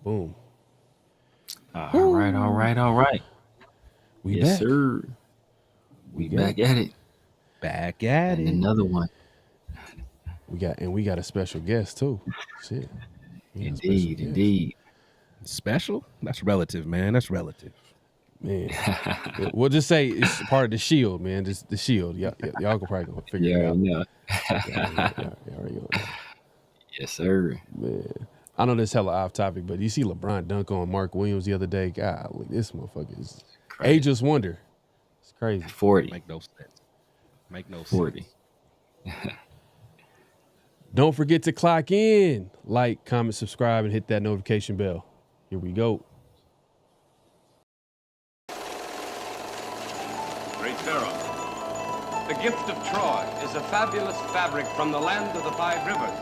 Boom. All right. We Yes, back. sir. We back at it. Back at And it. another one. We got a special guest too. Shit. Indeed. Special? That's relative, man. That's relative. Man. We'll just say it's part of the shield, man. Just the shield. Y'all can probably figure it out. Yeah. Yeah, already know. Yes, sir. Man. I know this hella off topic, but you see LeBron dunk on Mark Williams the other day. God, this motherfucker is ageless wonder. It's crazy. 40. Make no sense. 40. Don't forget to clock in, like, comment, subscribe, and hit that notification bell. Here we go. Great Pharaoh, the gift of Troy is a fabulous fabric from the land of the 5 rivers.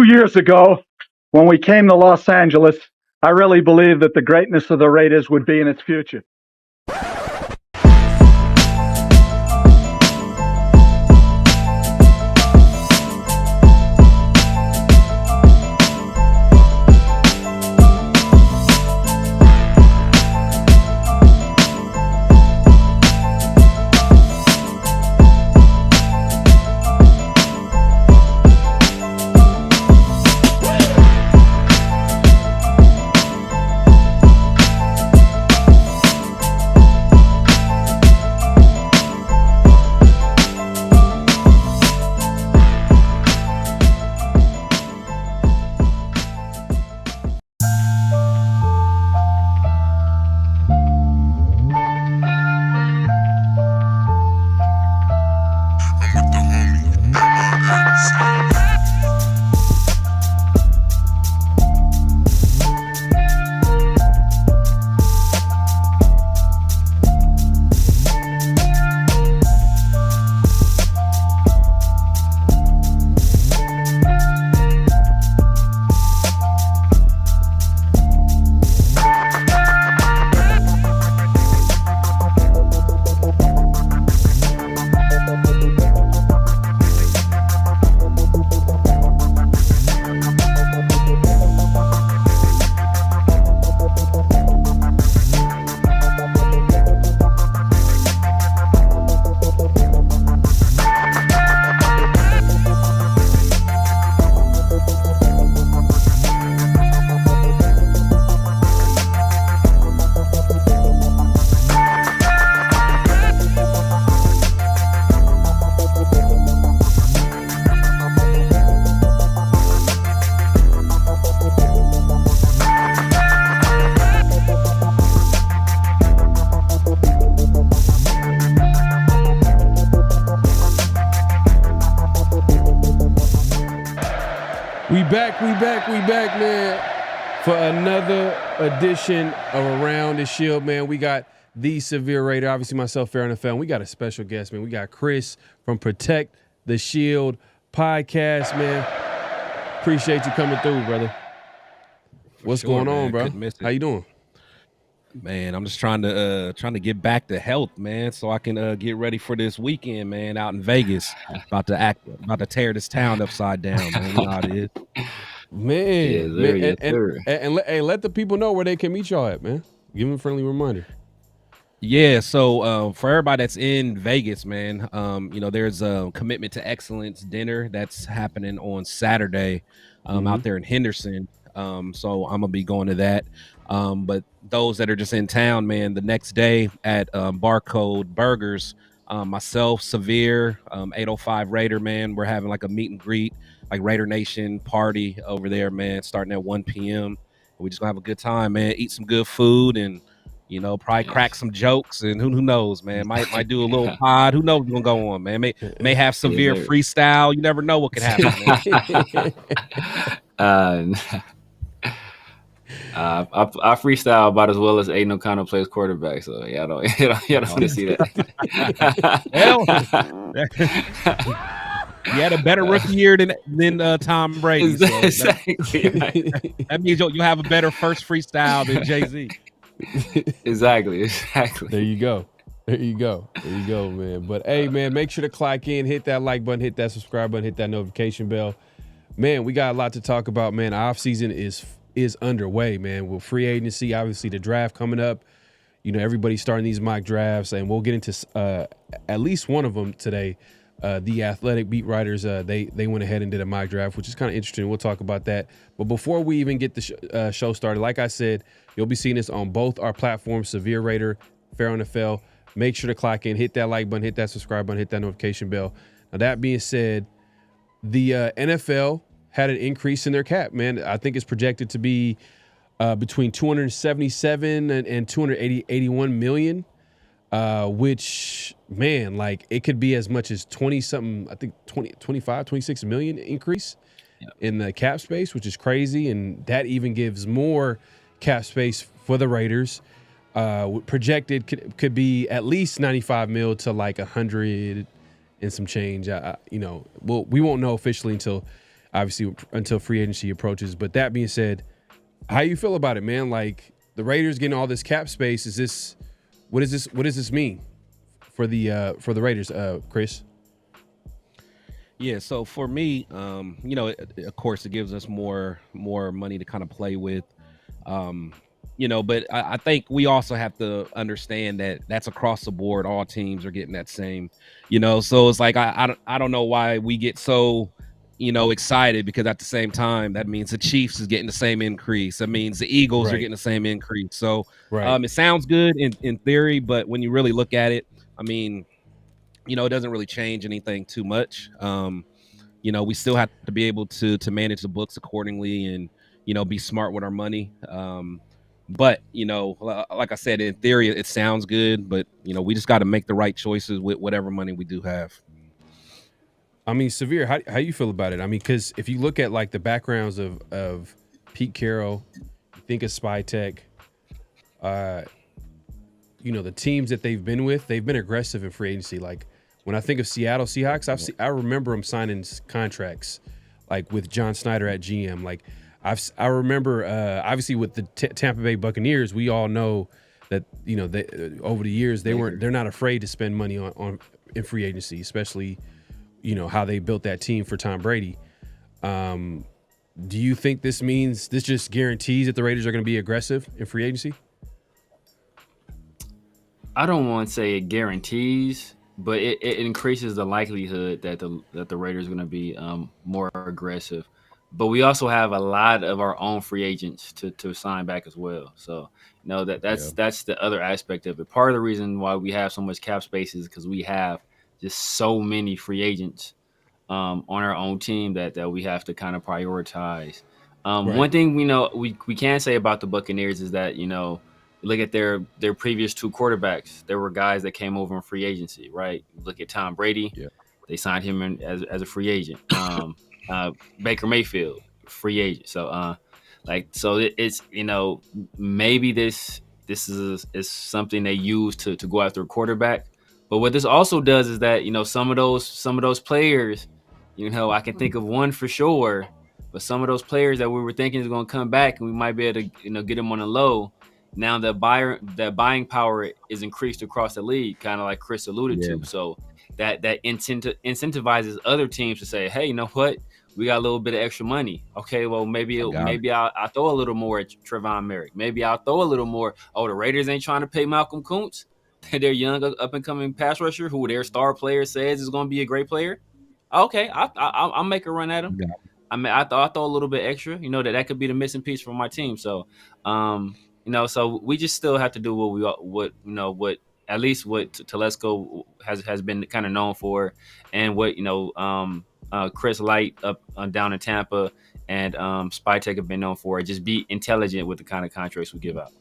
Years ago, when we came to Los Angeles, I really believed that the greatness of the Raiders would be in its future. We back, man, for another edition of Around the Shield, man. We got the Severe Raider, obviously myself, PharoahNFL, and we got a special guest, man. We got Chris from Protect the Shield podcast, man. Appreciate you coming through, brother. What's going on, bro? How you doing? Man, I'm just trying to get back to health, man, so I can get ready for this weekend, man, out in Vegas. About to tear this town upside down, man. You know how it is. Man, and let the people know where they can meet y'all at, man. Give them a friendly reminder. Yeah, so for everybody that's in Vegas, man, there's a Commitment to Excellence dinner that's happening on Saturday out there in Henderson. So I'm gonna be going to that. But those that are just in town, man, the next day at Barcode Burgers, myself, Severe, 805 Raider, man. We're having like a meet and greet, like Raider Nation party over there, man, starting at 1 p.m. We just gonna have a good time, man. Eat some good food and, probably crack some jokes, and who knows, man. Might do a little pod. Who knows what's gonna go on, man. May have Severe freestyle. You never know what could happen, man. I freestyle about as well as Aiden O'Connell plays quarterback, so y'all don't want to see that. You had a better rookie year than Tom Brady. So exactly. That means you'll have a better first freestyle than Jay-Z. Exactly. There you go, man. But hey, man, make sure to clock in, hit that like button, hit that subscribe button, hit that notification bell. Man, we got a lot to talk about, man. Our off season is underway, man. With free agency, obviously the draft coming up. Everybody's starting these mock drafts, and we'll get into at least one of them today. The Athletic beat writers, they went ahead and did a mock draft, which is kind of interesting. We'll talk about that. But before we even get the show started, like I said, you'll be seeing this on both our platforms, Severe Raider, PharoahNFL. Make sure to clock in, hit that like button, hit that subscribe button, hit that notification bell. Now, that being said, the NFL had an increase in their cap, man. I think it's projected to be between 277 and 281 million, which, man, like it could be as much as 20 something, I think 25, 26 million increase in the cap space, which is crazy. And that even gives more cap space for the Raiders. Projected could be at least 95 mil to like 100 and some change. We won't know officially until free agency approaches. But that being said, how you feel about it, man? Like the Raiders getting all this cap space, what does this mean for the Raiders, Chris? Yeah, so for me, of course, it gives us more money to kind of play with, but I think we also have to understand that that's across the board. All teams are getting that same, so it's like I don't know why we get so excited, because at the same time that means the Chiefs is getting the same increase. That means the Eagles are getting the same increase. So it sounds good in theory, but when you really look at it, I mean, it doesn't really change anything too much. We still have to be able to manage the books accordingly and, be smart with our money. But, like I said, in theory, it sounds good, but, we just got to make the right choices with whatever money we do have. I mean, Severe, how you feel about it? I mean, because if you look at like the backgrounds of Pete Carroll, you think of Spy Tech, the teams that they've been with, they've been aggressive in free agency. Like when I think of Seattle Seahawks, I remember them signing contracts like with John Snyder at GM. Like I remember, obviously with the Tampa Bay Buccaneers, we all know that they, over the years they're not afraid to spend money on in free agency, especially how they built that team for Tom Brady. Do you think this just guarantees that the Raiders are going to be aggressive in free agency? I don't want to say it guarantees, but it increases the likelihood that the Raiders are going to be more aggressive. But we also have a lot of our own free agents to sign back as well. So that's the other aspect of it. Part of the reason why we have so much cap space is because we have just so many free agents on our own team that we have to kind of prioritize. One thing we can say about the Buccaneers is that look at their previous two quarterbacks. There were guys that came over in free agency, right? Look at Tom Brady. Yeah. They signed him as a free agent. Baker Mayfield, free agent. So it's maybe this is something they use to go after a quarterback. But what this also does is that some of those players, I can think of one for sure, but some of those players that we were thinking is going to come back and we might be able to get them on the low. Now that buying power is increased across the league, kind of like Chris alluded to. So that incentivizes other teams to say, hey, you know what? We got a little bit of extra mony. Okay, well, maybe I'll throw a little more at Trevon Merrick. Maybe I'll throw a little more. Oh, the Raiders ain't trying to pay Malcolm Kuntz, their young up-and-coming pass rusher, who their star player says is going to be a great player. Okay, I'll make a run at him. Yeah. I mean, I throw a little bit extra. That could be the missing piece for my team. So, so we just still have to do what at least what Telesco has been kind of known for, and what Chris Light up down in Tampa and Spytek have been known for. Just be intelligent with the kind of contracts we give out.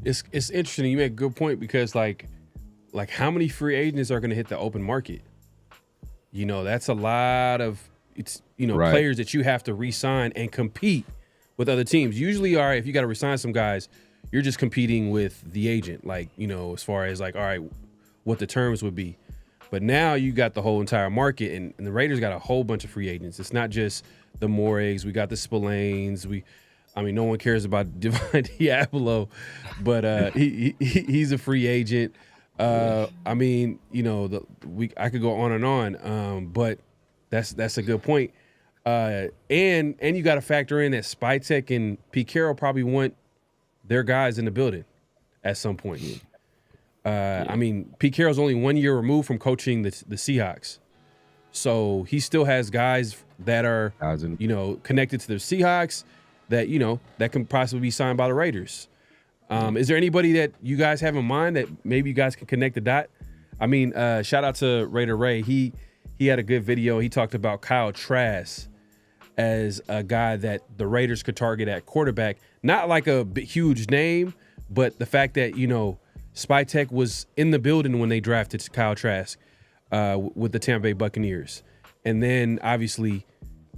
It's interesting. You make a good point because like how many free agents are going to hit the open market? That's a lot of players that you have to re-sign and compete with other teams. Usually, all right, if you got to re-sign some guys, you're just competing with the agent, as far as all right, what the terms would be. But now you got the whole entire market, and the Raiders got a whole bunch of free agents. It's not just the Morags. We got the Spillanes. No one cares about Divine Diablo, but he's a free agent. I could go on and on, but that's a good point. And you got to factor in that Spytek and Pete Carroll probably want their guys in the building at some point. Pete Carroll's only 1 year removed from coaching the Seahawks, so he still has guys that are connected to the Seahawks that that can possibly be signed by the Raiders. Is there anybody that you guys have in mind that maybe you guys can connect the dot? Shout out to Raider Ray. He had a good video. He talked about Kyle Trask as a guy that the Raiders could target at quarterback. Not like a huge name, but the fact that, Spytek was in the building when they drafted Kyle Trask with the Tampa Bay Buccaneers. And then obviously,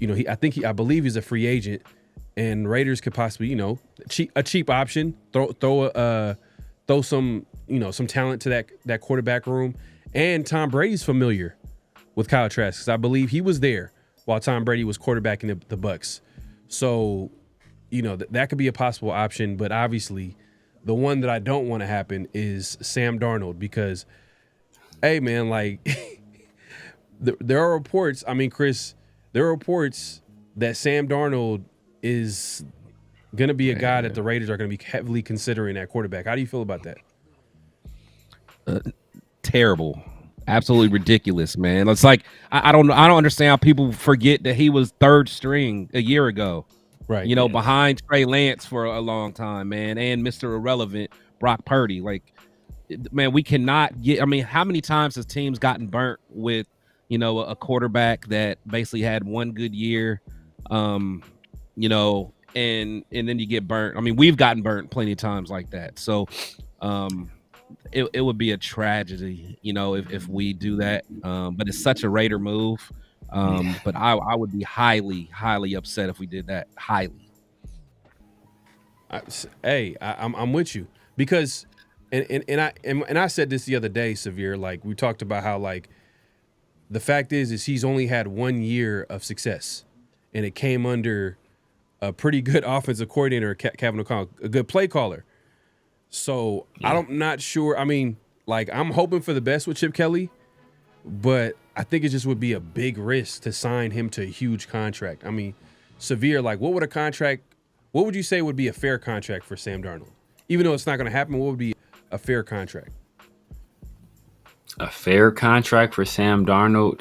I believe he's a free agent, and Raiders could possibly, a cheap option, throw some, some talent to that quarterback room. And Tom Brady's familiar with Kyle Trask, because I believe he was there while Tom Brady was quarterbacking the Bucs. So, that could be a possible option. But obviously, the one that I don't want to happen is Sam Darnold, because, hey, man, there are reports. Chris, there are reports that Sam Darnold is going to be a guy that the Raiders are going to be heavily considering at quarterback. How do you feel about that? Terrible. Absolutely ridiculous, man. It's like I don't understand how people forget that he was third string a year ago. Right. Behind Trey Lance for a long time, man, and Mr. Irrelevant Brock Purdy. Man, we cannot get. How many times has teams gotten burnt with, a quarterback that basically had one good year, and then you get burnt. We've gotten burnt plenty of times like that. So, it would be a tragedy, if we do that. But it's such a Raider move. But I would be highly, highly upset if we did that. Highly. I'm with you, because and I said this the other day, Severe. We talked about how the fact is he's only had 1 year of success, and it came under a pretty good offensive coordinator, Kevin O'Connell, a good play caller. So I'm not sure. I'm hoping for the best with Chip Kelly, but I think it just would be a big risk to sign him to a huge contract. Severe, what would you say would be a fair contract for Sam Darnold? Even though it's not going to happen, what would be a fair contract? A fair contract for Sam Darnold?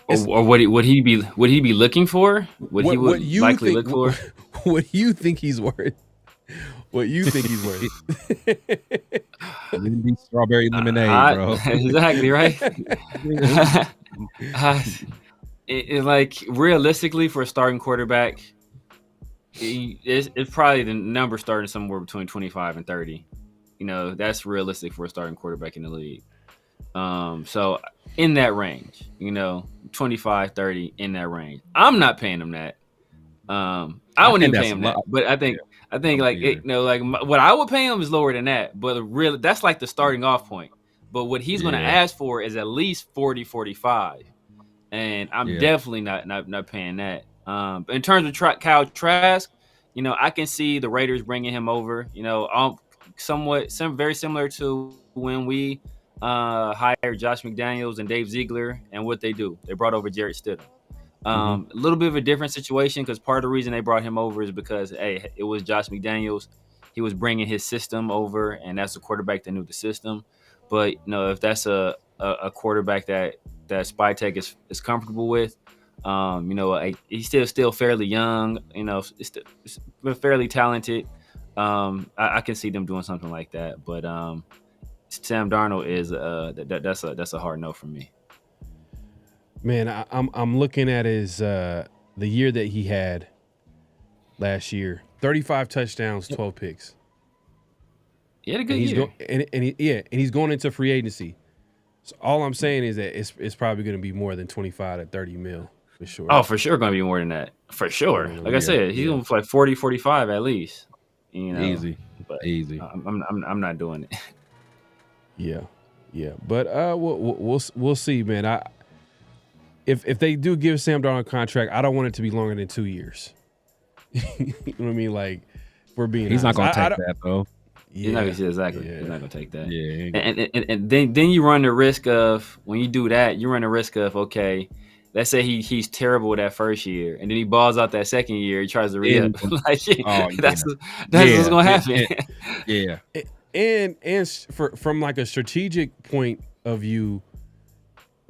Or would he be looking for? What he would likely look for? What do you think he's worth? What you think he's worth? Be strawberry lemonade, bro. Exactly, right? Realistically, for a starting quarterback, it's probably the number starting somewhere between 25 and 30. That's realistic for a starting quarterback in the league. So in that range, 25, 30, in that range. I'm not paying him that. I wouldn't even pay him that, but I think what I would pay him is lower than that, but really that's the starting off point. But what he's going to ask for is at least 40, 45. And I'm definitely not paying that. In terms of Kyle Trask, I can see the Raiders bringing him over, very similar to when we hired Josh McDaniels and Dave Ziegler, and what they do. They brought over Jarrett Stidham. A little bit of a different situation, because part of the reason they brought him over is because, it was Josh McDaniels. He was bringing his system over, and that's a quarterback that knew the system. But, if that's a quarterback that Spytek is comfortable with, he's still fairly young, fairly talented. I can see them doing something like that. But Sam Darnold is that's a hard no for me. Man, I'm looking at his the year that he had last year. 35 touchdowns, 12 picks. He had a good year. And he's going into free agency. So all I'm saying is that it's probably going to be more than 25 to 30 mil for sure. Oh, for sure going to be more than that. For sure. Like I said, he's going to play 40, 45 at least. You know, easy. I'm not doing it. Yeah. But we'll see, man. If they do give Sam Darnold a contract, I don't want it to be longer than 2 years. You know what I mean? Like, we're being he's honest. not going to take that though. He's not going to exactly. Yeah. He's not going to take that. Yeah. And then you run the risk of, when you do that, you run the risk of, okay, let's say he's terrible that first year, and then he balls out that second year. He tries to re-up. That's what's going to happen. Yeah. And from like a strategic point of view,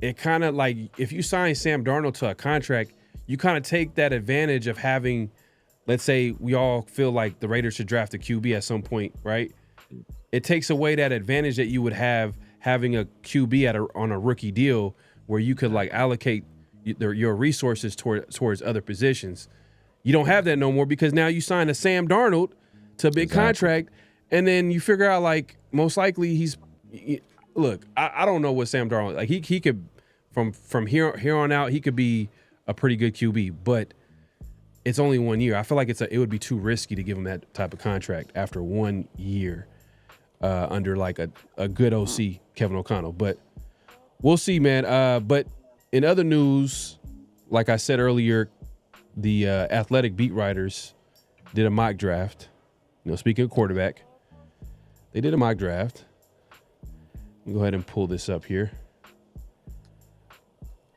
it kind of like if you sign Sam Darnold to a contract, you kind of take that advantage of having, let's say we all feel like the Raiders should draft a QB at some point, right? It takes away that advantage that you would have having a QB on a rookie deal where you could like allocate your resources towards other positions. You don't have that no more because now you sign a Sam Darnold to a big contract, and then you figure out like most likely I don't know what Sam Darnold like. He could from here on out he could be a pretty good QB, but it's only 1 year. I feel like it would be too risky to give him that type of contract after 1 year under like a good OC, Kevin O'Connell. But we'll see, man. But in other news, like I said earlier, the Athletic beat writers did a mock draft. Speaking of quarterback, they did a mock draft. Let me go ahead and pull this up here.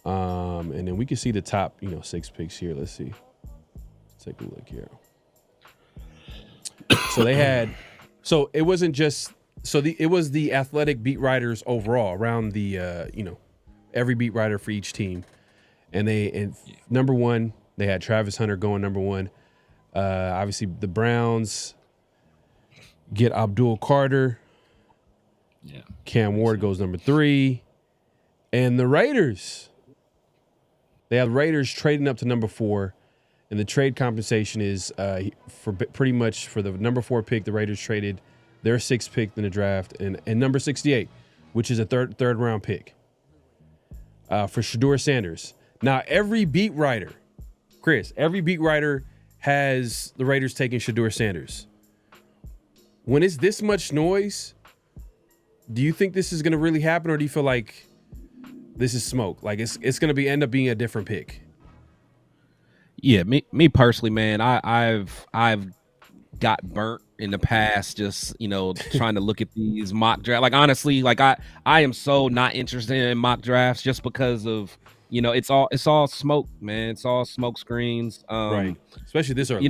And then we can see the top, 6 picks here. Let's see. Let's take a look here. So they had, it wasn't just, it was the Athletic beat writers overall around the, every beat writer for each team. And number one, they had Travis Hunter going number one. Obviously the Browns get Abdul Carter. Yeah. Cam Ward goes number 3. And the Raiders, they have Raiders trading up to number 4. And the trade compensation is for pretty much for the number 4 pick, the Raiders traded their 6th pick in the draft and number 68, which is a third round pick for Sheduer Sanders. Now, every beat writer, Chris, has the Raiders taking Sheduer Sanders. When it's this much noise, do you think this is going to really happen, or do you feel like this is smoke? Like it's going to end up being a different pick? Yeah, me personally, man, I've got burnt in the past, just trying to look at these mock drafts. Like honestly, like I am so not interested in mock drafts just because of it's all smoke, man. It's all smoke screens. Right. Especially this early.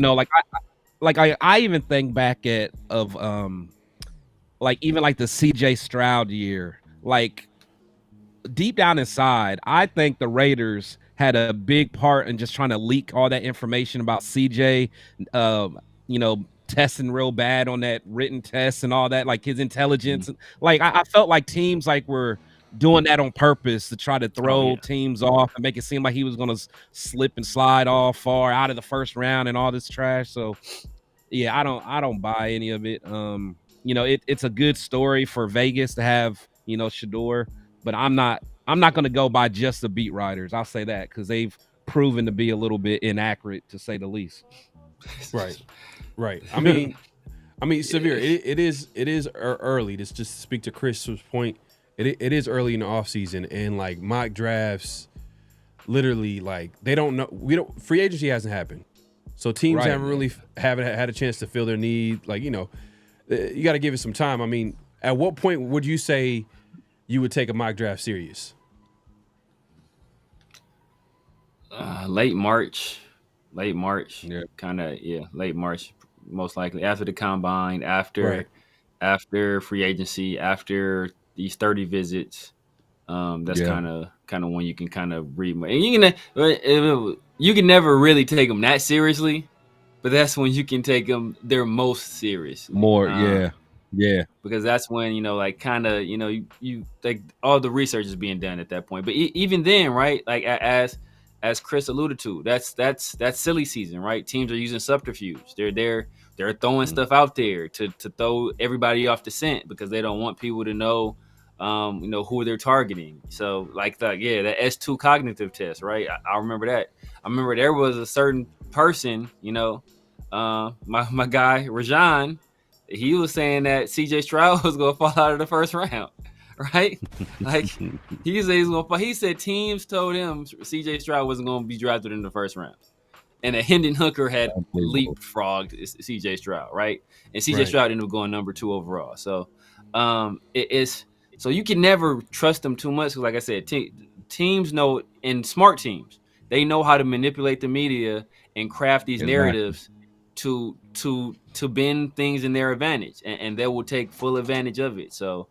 I even think back of even like the CJ Stroud year. Like deep down inside, I think the Raiders had a big part in just trying to leak all that information about CJ, testing real bad on that written test and all that, like his intelligence. Like I felt like teams were doing that on purpose to try to throw teams off and make it seem like he was going to slip and slide all far out of the first round and all this trash. So yeah, I don't buy any of it. It's a good story for Vegas to have, Sheduer, but I'm not going to go by just the beat writers. I'll say that because they've proven to be a little bit inaccurate, to say the least. Right. I mean, Severe. It is early. Just to speak to Chris's point, it is early in the offseason, and like mock drafts, literally like they don't know. Free agency hasn't happened, so teams haven't had a chance to fill their need. Like you got to give it some time. I mean, at what point would you say you would take a mock draft serious? Late March. Yeah. Late March, most likely after the combine, after free agency, after these 30 visits. That's kind of when you can kind of read. And you can never really take them that seriously, but that's when you can take them their most serious. Yeah. because that's when, you know, like kind of, you know, you like all the research is being done at that point. But even then, right, like as Chris alluded to, that's silly season, right? Teams are using subterfuge. They're throwing stuff out there to throw everybody off the scent because they don't want people to know, you know, who they're targeting. So like the S2 cognitive test, right? I remember that. I remember there was a certain person, you know, my guy Rajan, he was saying that CJ Stroud was going to fall out of the first round, right? Like he said he's going to fall. He said teams told him CJ Stroud wasn't going to be drafted in the first round, and a Hendon Hooker had leapfrogged CJ Stroud, right? And CJ Stroud ended up going number 2 overall. So it's so you can never trust them too much because, like I said, teams know, and smart teams, they know how to manipulate the media and craft these narratives to bend things in their advantage, and they will take full advantage of it. So,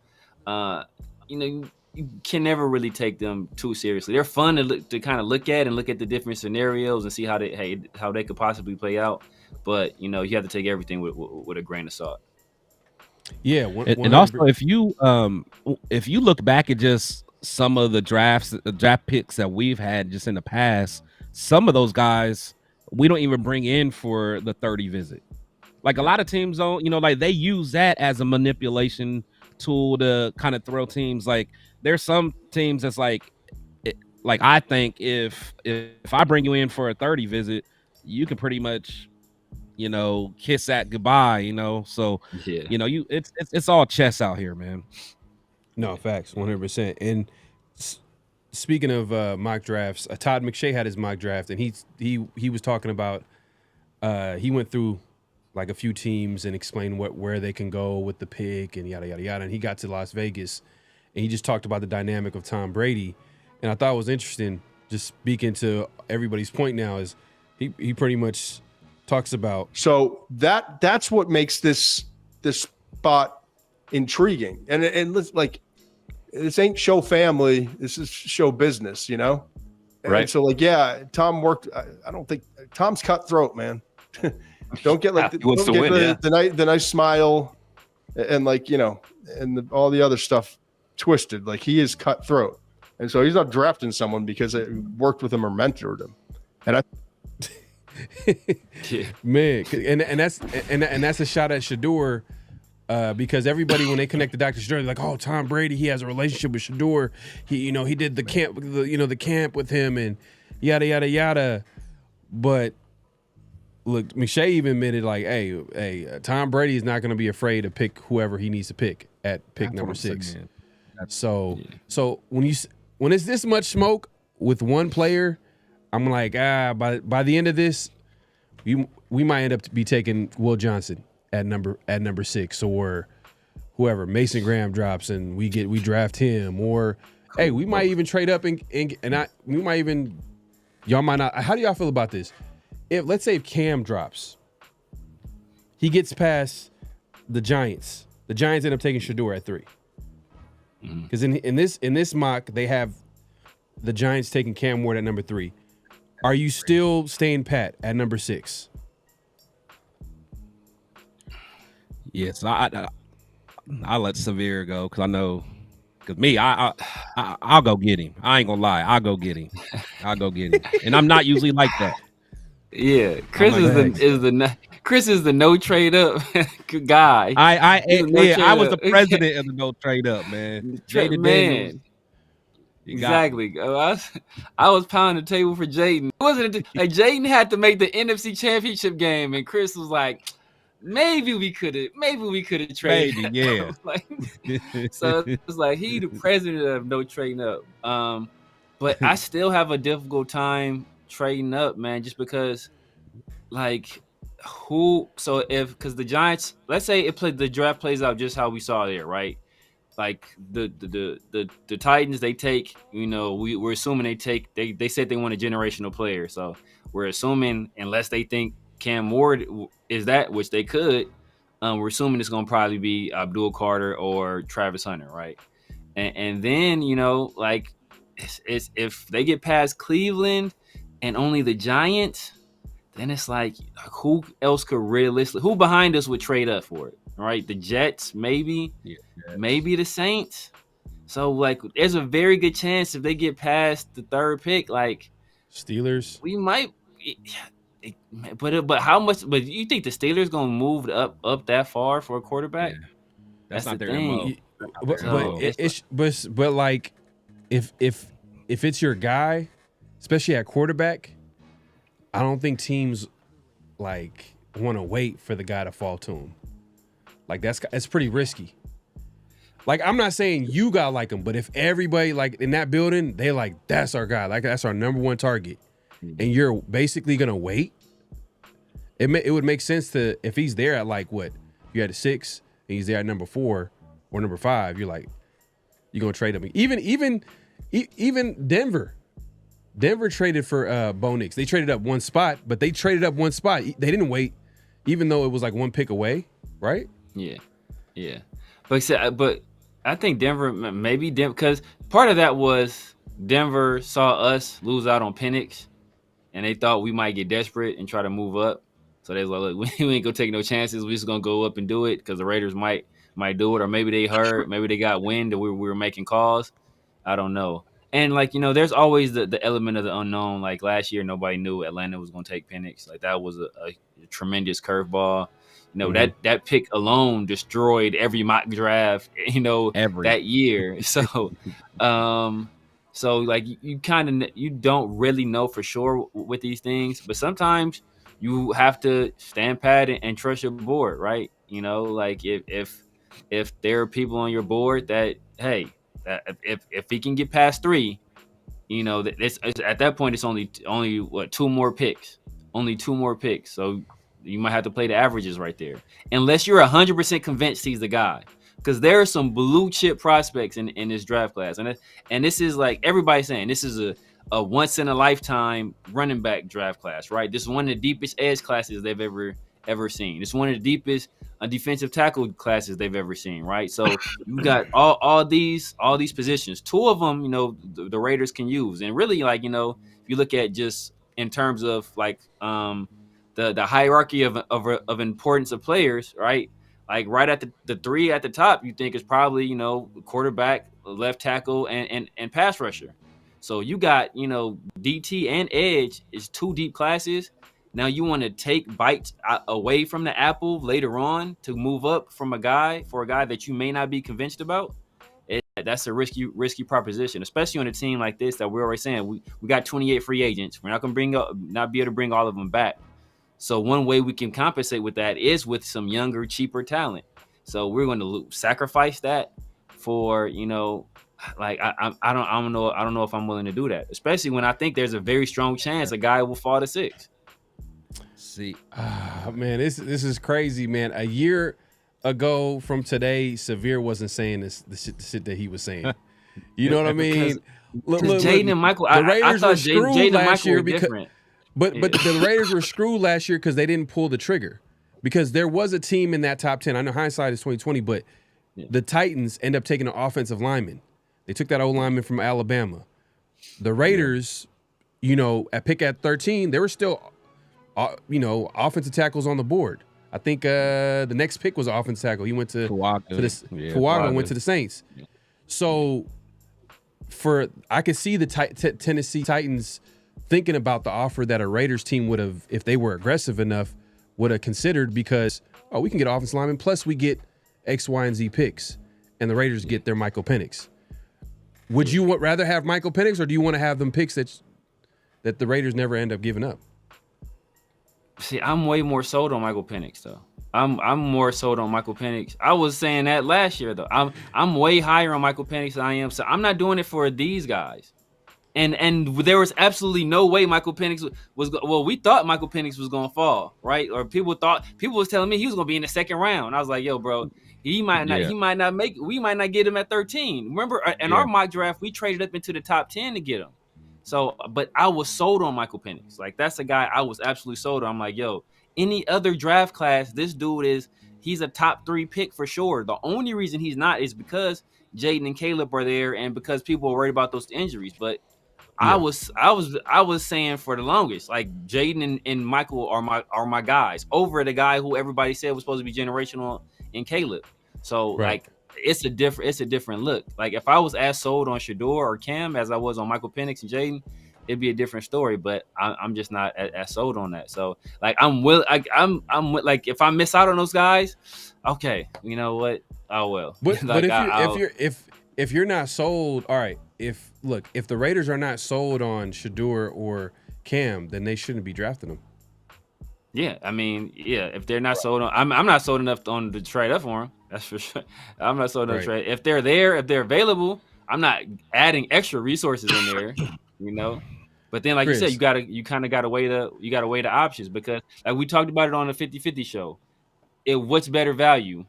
you know, you can never really take them too seriously. They're fun to kind of look at the different scenarios and see how they could possibly play out. But you know, you have to take everything with a grain of salt. Yeah, and also if you look back at just some of the draft picks that we've had just in the past, some of those guys we don't even bring in for the 30 visit. Like a lot of teams don't, you know, like they use that as a manipulation tool to kind of throw teams. Like there's some teams that's like I think if I bring you in for a 30 visit, you can pretty much, you know, kiss that goodbye, you know. So you know, it's all chess out here, man. No, facts, 100%. And speaking of mock drafts, Todd McShay had his mock draft, and he was talking about he went through like a few teams and explained where they can go with the pick and yada yada yada. And he got to Las Vegas, and he just talked about the dynamic of Tom Brady. And I thought it was interesting, just speaking to everybody's point now, is he pretty much talks about. So that's what makes this spot intriguing. And like, this ain't show family, this is show business, you know? Right. And so like, yeah, Tom worked. I don't think Tom's cutthroat, man. Don't get like the nice smile and like, you know, and all the other stuff twisted. Like he is cutthroat. And so he's not drafting someone because it worked with him or mentored him. And man, and that's a shot at Sheduer, because everybody, when they connect to Dr. Sheduer, they're like, oh, Tom Brady, he has a relationship with Sheduer. He did the camp, the camp with him and yada yada yada. But look, McShay even admitted like, hey, Tom Brady is not going to be afraid to pick whoever he needs to pick at pick number 6. So when it's this much smoke with one player, I'm like, by the end of this, we might end up to be taking Will Johnson at number 6, or whoever Mason Graham drops and we draft him, or hey, we might even trade up y'all might not. How do y'all feel about this? Let's say if Cam drops, he gets past the Giants. The Giants end up taking Sheduer at 3. Because in this mock, they have the Giants taking Cam Ward at number 3. Are you still staying pat at number 6? Yes, I'll let Severe go because I know. Because me, I'll go get him. I ain't gonna lie, I'll go get him. And I'm not usually like that. Yeah, Chris is the no trade up guy. I was the president of the no trade up, man. Man. Exactly. I was pounding the table for Jaden. Wasn't it like Jaden had to make the NFC Championship game, and Chris was like, maybe we could have traded. Maybe, yeah. So it's like he the president of no trading up. But I still have a difficult time trading up, man, just because like because the Giants, let's say the draft plays out just how we saw there, right? Like the Titans, they take, you know, we're assuming they said they want a generational player. So we're assuming, unless they think Cam Ward is that, which they could, we're assuming it's going to probably be Abdul Carter or Travis Hunter, right? And then, you know, like it's if they get past Cleveland and only the Giants, then it's like who else could who behind us would trade up for it? right? The Jets, maybe Yeah. the Saints. So like, there's a very good chance if they get past the third pick, like Steelers. we might. But how much? But you think the Steelers gonna move up that far for a quarterback? Yeah. That's not the their thing. MO. But like if it's your guy, especially at quarterback, I don't think teams like want to wait for the guy to fall to him. Like it's pretty risky. Like, I'm not saying you got like him, but if everybody like in that building, they like, that's our guy, like that's our number one target, and you're basically gonna wait, it would make sense to, if he's there at like what, you had a 6 and he's there at number 4 or number 5, you're like, you're gonna trade him. Even Denver traded for Bo Nix. They traded up one spot, but they traded up one spot. They didn't wait, even though it was like one pick away, right? Yeah. But I think Denver, because part of that was Denver saw us lose out on Penix, and they thought we might get desperate and try to move up. So they was like, look, we ain't gonna take no chances. We're just gonna go up and do it because the Raiders might do it, or maybe they heard, maybe they got wind that we were making calls. I don't know. And like, there's always the element of the unknown. Like last year, nobody knew Atlanta was gonna take Penix. Like that was a tremendous curveball. That pick alone destroyed every mock draft, that year. So, so like you don't really know for sure with these things, but sometimes you have to stand pat and trust your board, right? Like if there are people on your board that, hey, if he can get past 3, at that point it's only what, 2 more picks, so you might have to play the averages right there, unless you're 100% convinced he's the guy, because there are some blue chip prospects in this draft class, and this is like everybody's saying, this is a once in a lifetime running back draft class, right? This is one of the deepest edge classes they've ever seen. It's one of the deepest defensive tackle classes they've ever seen, right? So you got all these positions. 2 of them, the Raiders can use, and really, like, if you look at just in terms of like the hierarchy of importance of players, right? Like right at the 3 at the top, you think is probably quarterback, left tackle, and pass rusher. So you got DT and edge is 2 deep classes. Now you want to take bites away from the apple later on to move up for a guy that you may not be convinced about. That's a risky proposition, especially on a team like this that we're already saying we got 28 free agents. We're not going to not be able to bring all of them back. So one way we can compensate with that is with some younger, cheaper talent. So we're going to sacrifice that for like I don't know if I'm willing to do that, especially when I think there's a very strong chance a guy will fall to 6. See, man, this is crazy, man. A year ago from today, Severe wasn't saying the shit that he was saying. You know what I mean? Look, Jaden and Michael, the Raiders were screwed last year because, but Yeah. the Raiders were screwed last year because they didn't pull the trigger. Because there was a team in that top 10. I know hindsight is 2020, but the Titans end up taking an offensive lineman. They took that old lineman from Alabama. The Raiders, at 13, they were still, offensive tackles on the board. I think the next pick was an offensive tackle. He went to Fuaga went to the Saints. Yeah. So I could see the Tennessee Titans thinking about the offer that a Raiders team would have, if they were aggressive enough, would have considered, because we can get offensive linemen, plus we get X, Y, and Z picks, and the Raiders get their Michael Penix. Would you rather have Michael Penix, or do you want to have them picks that the Raiders never end up giving up? See, I'm way more sold on Michael Penix though. I'm more sold on Michael Penix. I was saying that last year though. I'm way higher on Michael Penix than I am. So I'm not doing it for these guys. And there was absolutely no way Michael Penix was. Well, we thought Michael Penix was gonna fall, right? Or people was telling me he was gonna be in the second round. I was like, yo, bro, he might not. Yeah. He might not make. We might not get him at 13. Remember, in our mock draft, we traded up into the top 10 to get him. So, but I was sold on Michael Penix. Like, that's a guy I was absolutely sold on. I'm like, yo, any other draft class, this dude he's a top 3 pick for sure. The only reason he's not is because Jaden and Caleb are there, and because people are worried about those injuries. But yeah. I was saying for the longest, like, Jaden and Michael are my guys over the guy who everybody said was supposed to be generational in Caleb. So Right. like it's a different look. Like if I was as sold on Sheduer or Cam as I was on Michael Penix and Jaden, it'd be a different story. But I'm just not as sold on that. So like I'm like if I miss out on those guys, okay, you know what? Oh well. But Like, if you're not sold, all right. If the Raiders are not sold on Sheduer or Cam, then they shouldn't be drafting them. Yeah, I mean, yeah. If they're not sold on, I'm not sold enough on the trade up for them. That's for sure. I'm not sold on the trade. If they're there, if they're available, I'm not adding extra resources in there. You know. But then, like Chris, you said, you kind of got to weigh the options, because like we talked about it on the 50-50 show. What's better value,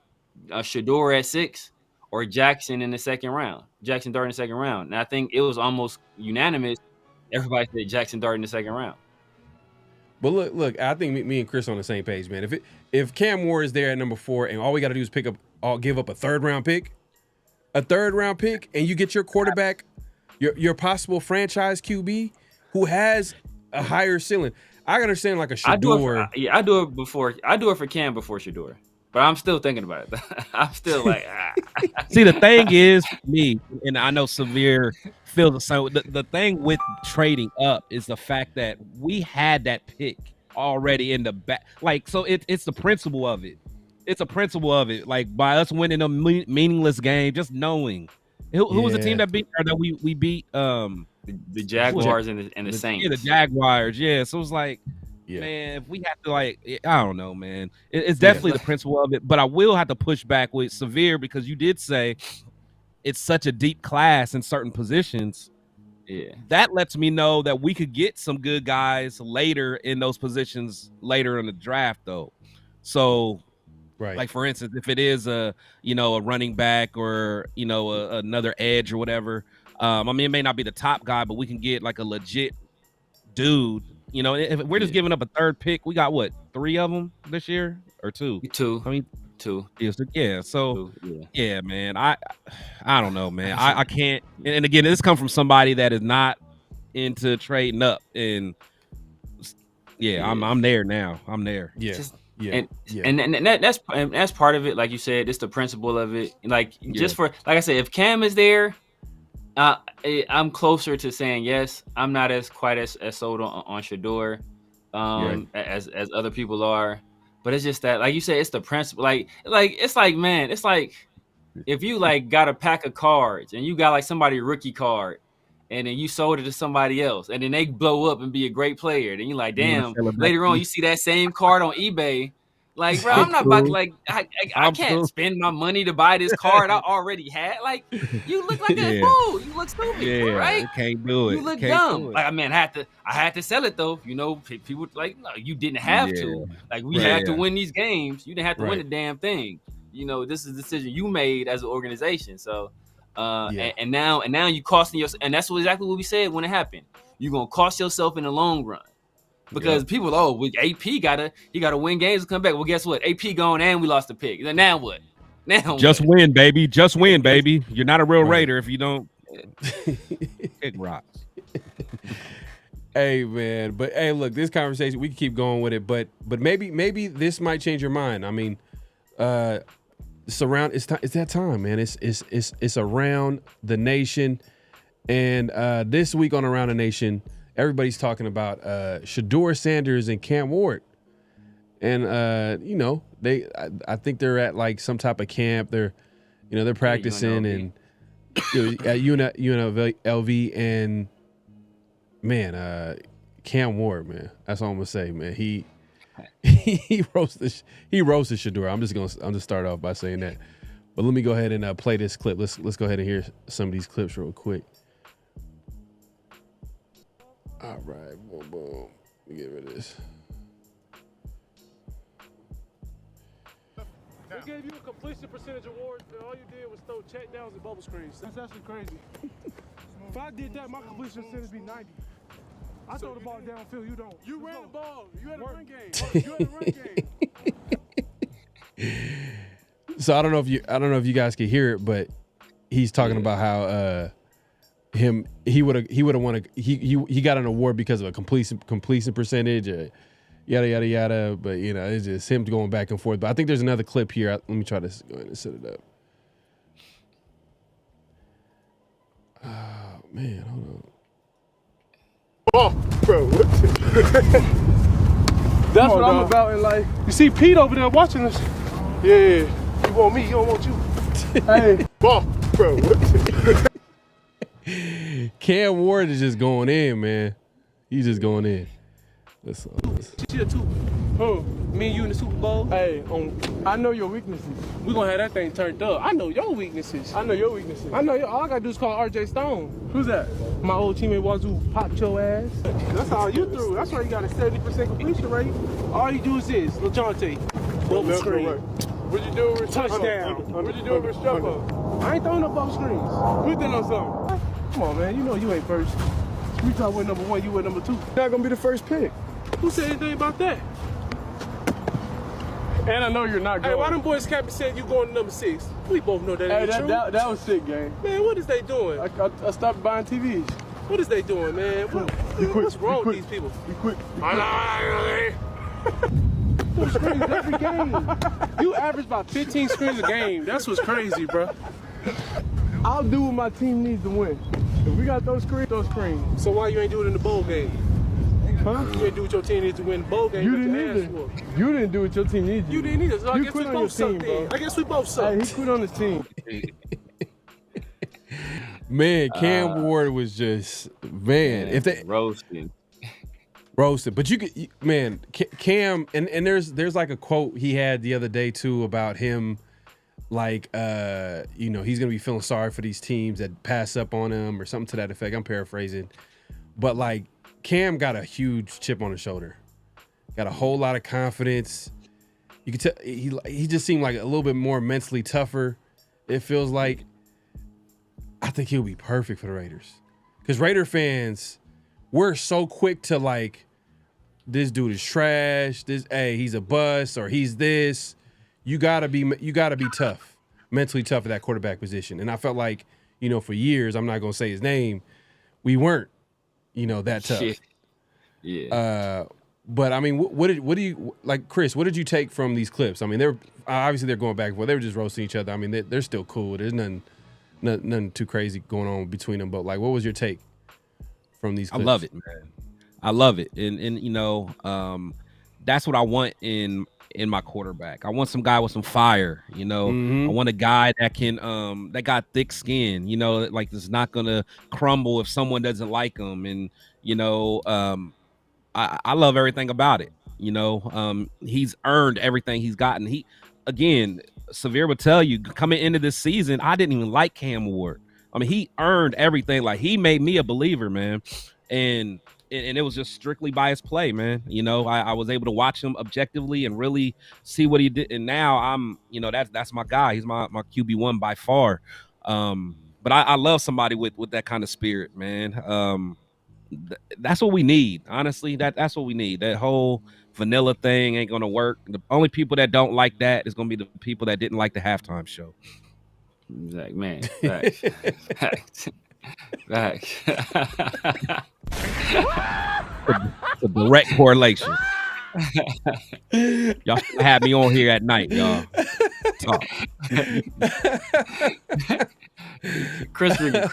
Sheduer at 6 or Jackson in the second round? Jackson Dart in the second round. And I think it was almost unanimous. Everybody said Jackson Dart in the second round. But look, I think me and Chris are on the same page, man. If Cam Ward is there at number 4 and all we got to do is give up a third round pick, and you get your quarterback, your possible franchise QB who has a higher ceiling. I understand like a Sheduer. I do it for Cam before Sheduer. But I'm still thinking about it. I'm still like, See, the thing is, for me, and I know Severe feels the same. The thing with trading up is the fact that we had that pick already in the back. Like, so it's the principle of it. It's a principle of it. Like, by us winning a meaningless game, just knowing who was the team that beat, or that we beat the Jaguars and the Saints. Yeah, the Jaguars. Yeah, so it was like, man, if we have to, like, I don't know, man. It's definitely the principle of it. But I will have to push back with Severe, because you did say it's such a deep class in certain positions. Yeah, that lets me know that we could get some good guys later in those positions later in the draft, though. So, like for instance, if it is a running back or another edge or whatever, I mean, it may not be the top guy, but we can get like a legit dude. If we're just giving up a third pick, we got what, 3 of them this year or 2? 2. I mean, 2. Yeah. So 2, yeah, man. I don't know, man. I can't. And again, this comes from somebody that is not into trading up. And I'm there now. I'm there. And that's part of it. Like you said, it's the principle of it. Like just for, like I said, if Cam is there, I'm closer to saying yes. I'm not quite as sold on Sheduer as other people are. But it's just that, like you said, it's the principle. Like it's like, man, it's like if you like got a pack of cards and you got like somebody rookie card, and then you sold it to somebody else, and then they blow up and be a great player. Then you're like, damn. Later on, you see that same card on eBay. Like, bro, I'm not about to, like, I can't spend my money to buy this card I already had. Like, you look like a fool. You look stupid, right? You can't do it. You look dumb. Like, I mean, I had to sell it though. People like, no, you didn't have to. Like, we had to win these games. You didn't have to win the damn thing. This is a decision you made as an organization. So, and now you costing yourself, and that's exactly what we said when it happened. You're gonna cost yourself in the long run. Because people, AP gotta win games to come back. Well, guess what? AP gone and we lost the pick. Then now what? Just win, baby. Just win, baby. You're not a real Raider if you don't kick rocks. Hey, man. But hey, look, this conversation, we can keep going with it, but maybe this might change your mind. I mean, it's that time, man. It's around the nation. And this week on Around the Nation, everybody's talking about Sheduer Sanders and Cam Ward. And I think they're at like some type of camp. They're practicing and at UNLV, and man, Cam Ward, man. That's all I'm gonna say, man. He roasted Sheduer. I'm just start off by saying that. But let me go ahead and play this clip. Let's go ahead and hear some of these clips real quick. All right, boom. Let me get rid of this. They gave you a completion percentage award, and all you did was throw check downs and bubble screens. That's actually crazy. If I did that, my completion percentage would be 90. I throw the ball downfield, you don't. You ran the ball. You had a run game. You had a run game. So I don't know if you guys can hear it, but he's talking about how he would have won he got an award because of a completion percentage. yada, yada, yada. But, you know, it's just him going back and forth. But I think there's another clip here. Let me try to go ahead and set it up. Oh, man, hold on. Oh, bro, that's what I'm about in life. You see Pete over there watching us? Yeah, he want me, he don't want you. Hey, bro. Cam Ward is just going in, man. He's just going in. Let's Cheer too. Who? Me and you in the Super Bowl? Hey, I know your weaknesses. We gonna have that thing turned up. I know your weaknesses. I know your weaknesses. I know all I gotta do is call RJ Stone. Who's that? My old teammate Wazoo popped your ass. That's all you threw. That's why you got a 70% completion rate. All you do is this, LeJohntay. Bubble screen. What you doing with touchdown? What you doing with Sheduer? I ain't throwing no bubble screens. We did on something. Come on, man. You know you ain't first. We thought we're number one, you were number two. You're not gonna be the first pick. Who said anything about that? And I know you're not going. Hey, why them boys captain said you going to number 6? We both know that ain't true. That was sick, gang. Man, what is they doing? I stopped buying TVs. What is they doing, man? What's wrong with these people? Be quick. Screens every game. You average about 15 screens a game. That's what's crazy, bro. I'll do what my team needs to win. If we got those screens. So why you ain't do it in the bowl game? Huh? You didn't do what your team needs to win the bowl game. You didn't either. You didn't do what your team needs. You didn't either. So I guess we both sucked in. I guess we both sucked. Hey, he quit on his team. Man, Cam Ward was just if they roasting. But you could, man, Cam, and there's like a quote he had the other day too about him, like you know, he's gonna be feeling sorry for these teams that pass up on him or something to that effect. I'm paraphrasing, but like Cam got a huge chip on his shoulder, got a whole lot of confidence. You could tell he just seemed like a little bit more mentally tougher. It feels like. I think he'll be perfect for the Raiders, because Raider fans, we're so quick to like, this dude is trash. He's a bust, or he's this. You gotta be tough, mentally tough at that quarterback position. And I felt like, you know, for years, I'm not gonna say his name, we weren't, you know, that tough. Shit. Yeah. But I mean, what do you like, Chris? What did you take from these clips? I mean, they're going back and forth. They were just roasting each other. I mean, they're still cool. There's nothing too crazy going on between them. But like, what was your take from these clips? I love it, man. I love it, and you know, that's what I want in my quarterback. I want some guy with some fire. You know, I want a guy that can that got thick skin. You know, like that's not gonna crumble if someone doesn't like him. And you know, I love everything about it. You know, he's earned everything he's gotten. Again, Severe would tell you coming into this season, I didn't even like Cam Ward. I mean, he earned everything. Like, he made me a believer, man. And it was just strictly by his play, man. You know, I was able to watch him objectively and really see what he did. And now I'm, you know, that's my guy. He's my QB1 by far. But I love somebody with that kind of spirit, man. That's what we need. Honestly, that's what we need. That whole vanilla thing ain't gonna work. The only people that don't like that is gonna be the people that didn't like the halftime show. Like, man, facts. Facts. It's a direct correlation. Y'all should have me on here at night, y'all. Talk. Chris, man,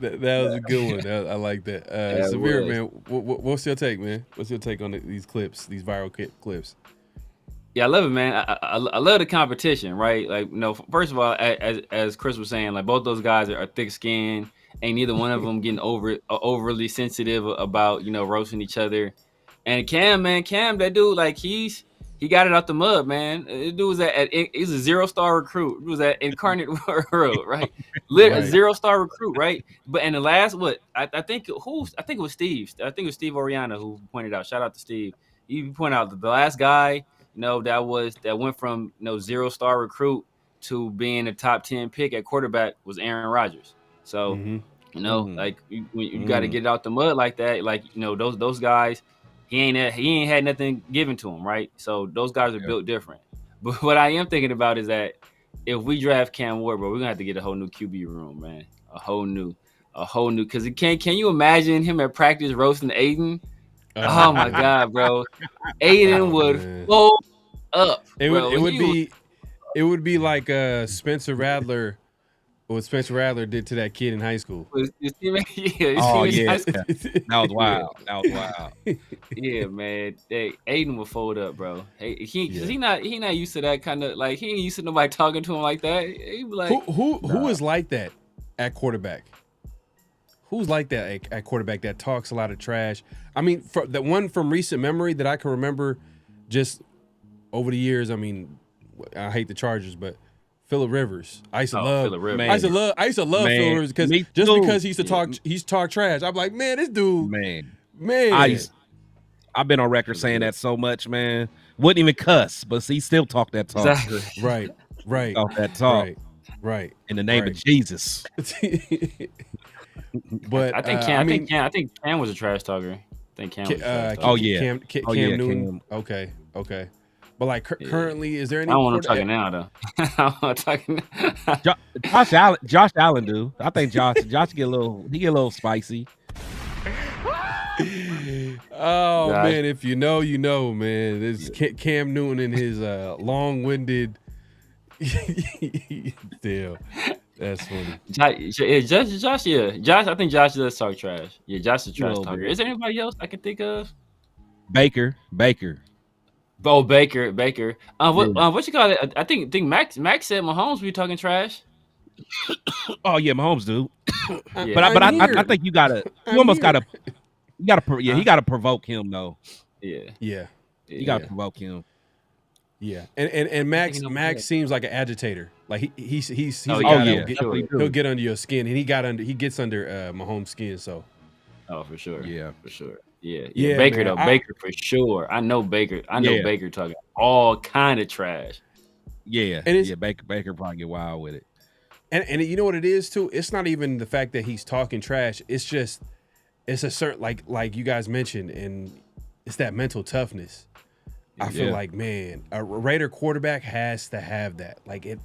that was a good one. I like that. Severe, man, what's your take, man? What's your take on these clips, these viral clips? Yeah, I love it, man. I love the competition, right? Like, you know, first of all, as Chris was saying, like, both those guys are thick-skinned. Ain't neither one of them getting overly sensitive about, you know, roasting each other. And Cam, that dude, like, he got it out the mud, man. The dude was he's a 0-star recruit. He was at Incarnate World, right? Right. A 0-star recruit, right? But in the last, I think it was Steve. I think it was Steve Oriana who pointed out. Shout out to Steve. He pointed out that the last guy, you know, that went from, you know, 0-star recruit to being a top 10 pick at quarterback was Aaron Rodgers. So, you know, like you got to get it out the mud like that. Like, you know, those guys, he ain't had nothing given to him, right? So those guys are built different. But what I am thinking about is that if we draft Cam Ward, bro, we're gonna have to get a whole new QB room, man. A whole new. a whole new. Because can you imagine him at practice roasting Aiden? Oh my God, bro! Aiden would fold up. It bro. would be like Spencer Rattler. What Spencer Rattler did to that kid in high school. His teammate, Oh his yeah, high school. that was wild. That was wild. Yeah, man. Aiden will fold up, bro. Hey, he not used to that kind of like he ain't used to nobody talking to him like that. He be like, who is like that at quarterback? Who's like that at quarterback that talks a lot of trash? I mean, for the one from recent memory that I can remember, just over the years. I mean, I hate the Chargers, but Phillip Rivers. I used to love Phillip Rivers. I used to love Phillip Rivers because he used to talk trash. I'm like, man, this dude, man. I've been on record saying that so much, man. Wouldn't even cuss, but he still talked that talk. Exactly. Right. Talk that talk. Right. In the name of Jesus. But I think Cam was a trash talker. I think Cam was a trash talker. Oh yeah. Cam Newton. Okay. But like currently, is there any? I don't want to talk now though. I want to talk now. Josh Allen do. I think Josh get a little spicy. Oh man, if you know, you know, man. This Cam Newton and his long-winded deal. That's funny. Josh. I think Josh does talk trash. Yeah, Josh is a trash talker. Is there anybody else I can think of? Baker. Oh, Baker. What you call it? I think Max said Mahomes be talking trash. Oh yeah, Mahomes do. Yeah. But I think you gotta provoke him though. Yeah. You gotta provoke him. Yeah, and Max seems like an agitator. Like he's he'll get under your skin, and he gets under Mahomes' skin. So, for sure. Yeah, for sure. Yeah. Baker man, Baker for sure. I know Baker. Baker talking all kind of trash. Yeah, and Baker probably get wild with it. And you know what it is too? It's not even the fact that he's talking trash. It's a certain like you guys mentioned, and it's that mental toughness. I feel like, man, a Raider quarterback has to have that. Like it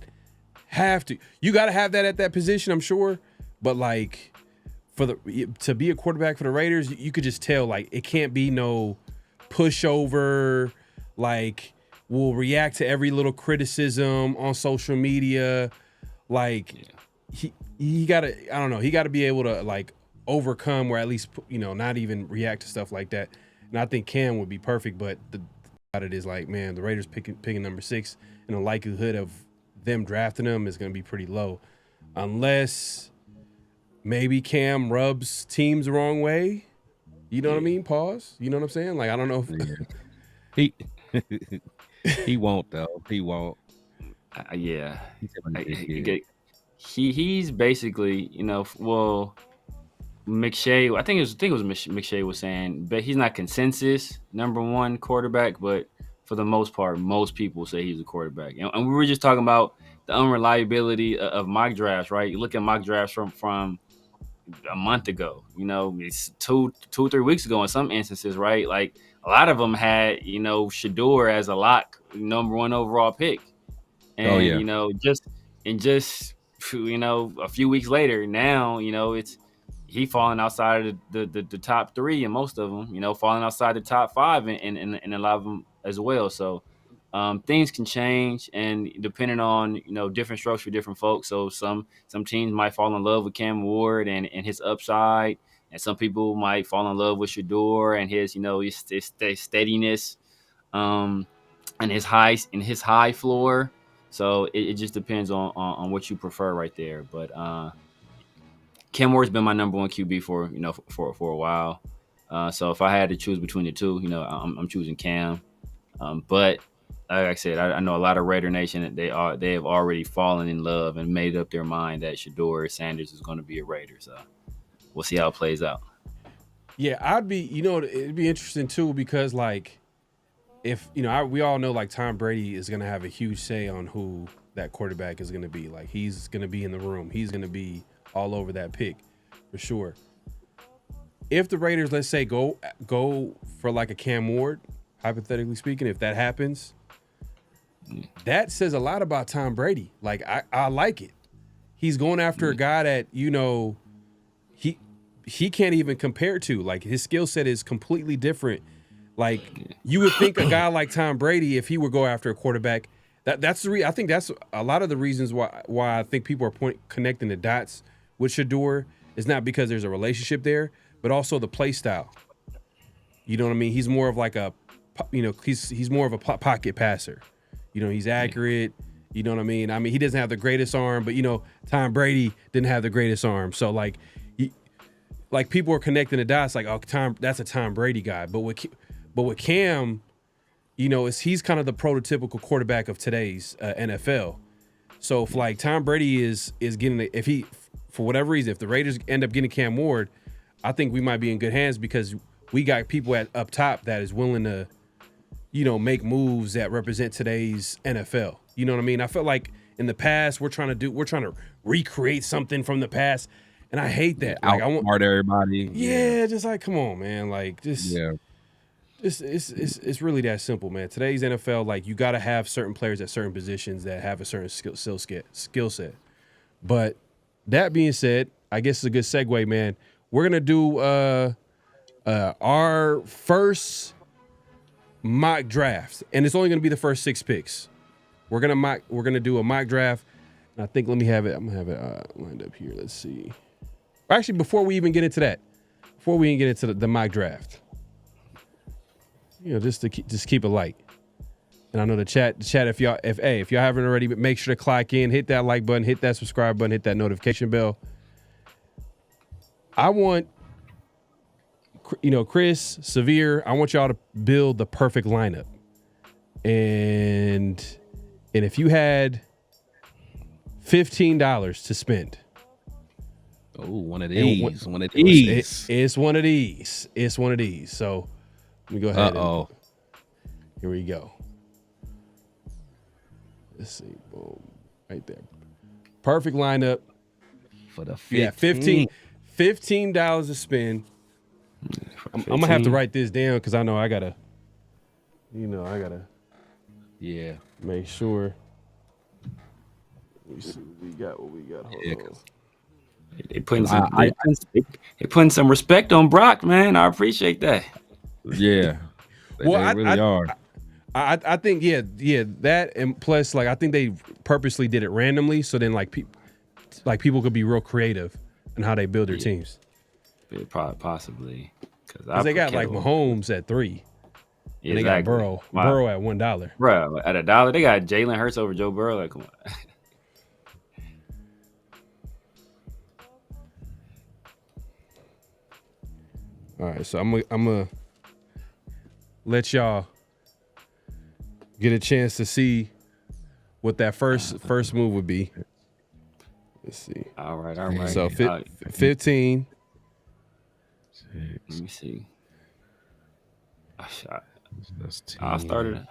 have to. You got to have that at that position, I'm sure. But like to be a quarterback for the Raiders, you could just tell like it can't be no pushover. Like will react to every little criticism on social media. Like he got to. I don't know. He got to be able to like overcome or at least not even react to stuff like that. And I think Cam would be perfect, but it is like, man, the Raiders picking number 6, and the likelihood of them drafting him is going to be pretty low, unless maybe Cam rubs teams the wrong way. You know what I mean? Pause. You know what I'm saying? Like I don't know if he won't though. He won't. Yeah. He's basically McShay, I think it was McShay was saying, but he's not consensus number 1 quarterback, but for the most part, most people say he's a quarterback. And we were just talking about the unreliability of mock drafts, right? You look at mock drafts from a month ago, it's 2-3 weeks ago in some instances, right? Like a lot of them had, Sheduer as a lock, number 1 overall pick. And, just a few weeks later, now, it's he falling outside of the top 3 and most of them, falling outside the top 5 and a lot of them as well. So things can change, and depending on, different strokes for different folks. So some teams might fall in love with Cam Ward and his upside, and some people might fall in love with Sheduer and his, his steadiness and his high floor. So it just depends on what you prefer right there. But Cam Ward's been my number 1 QB for a while. So if I had to choose between the two, I'm choosing Cam. But like I said, I know a lot of Raider Nation, they have already fallen in love and made up their mind that Sheduer Sanders is going to be a Raider. So we'll see how it plays out. Yeah, it'd be interesting too, because like if we all know like Tom Brady is going to have a huge say on who that quarterback is going to be. Like he's going to be in the room. He's going to be all over that pick for sure. If the Raiders, let's say, go for like a Cam Ward, hypothetically speaking, if that happens, that says a lot about Tom Brady. Like I like it. He's going after a guy that he he can't even compare to. Like his skill set is completely different. Like you would think a guy like Tom Brady, if he would go after a quarterback, that's the I think that's a lot of the reasons why I think people are connecting the dots with Sheduer is not because there's a relationship there, but also the play style. You know what I mean? He's more of like a, he's more of a pocket passer. You know, he's accurate. You know what I mean? I mean, he doesn't have the greatest arm, but Tom Brady didn't have the greatest arm. So like people are connecting the dots like, oh, that's a Tom Brady guy. But with Cam, he's kind of the prototypical quarterback of today's NFL. So if like Tom Brady is getting if he, for whatever reason, if the Raiders end up getting Cam Ward, I think we might be in good hands because we got people up top that is willing to, make moves that represent today's NFL. You know what I mean? I feel like in the past we're trying to recreate something from the past, and I hate that. Like I want everybody. Yeah, just like come on, man. Like just it's really that simple, man. Today's NFL, like you got to have certain players at certain positions that have a certain skill set. But that being said, I guess it's a good segue, man. We're gonna do our first mock draft, and it's only gonna be the first 6 picks. We're gonna do a mock draft, and I think I'm gonna have it lined up here. Let's see. Actually, before we even get into that, the mock draft, just keep it light. And I know the chat. If y'all haven't already, make sure to clock in, hit that like button, hit that subscribe button, hit that notification bell. I want, Chris, Severe, I want y'all to build the perfect lineup. And if you had $15 to spend. Oh, one of these. It's one of these. So let me go ahead. Here we go. Let's see. Boom. Right there. Perfect lineup. For the 15. $15 to spend. I'm gonna have to write this down because I know I gotta make sure. Let me see what we got. Hold on. They putting some respect on Brock, man. I appreciate that. Yeah. They really are. I think that, and plus like I think they purposely did it randomly so then people could be real creative in how they build their teams. Possibly because they got like Mahomes at 3. And they got Burrow at $1. Bro, at $1, they got Jalen Hurts over Joe Burrow. Like, come on. All right, so I'm gonna let y'all get a chance to see what that first move would be. Let's see. All right. So 15. Let me see. That's 10. I started.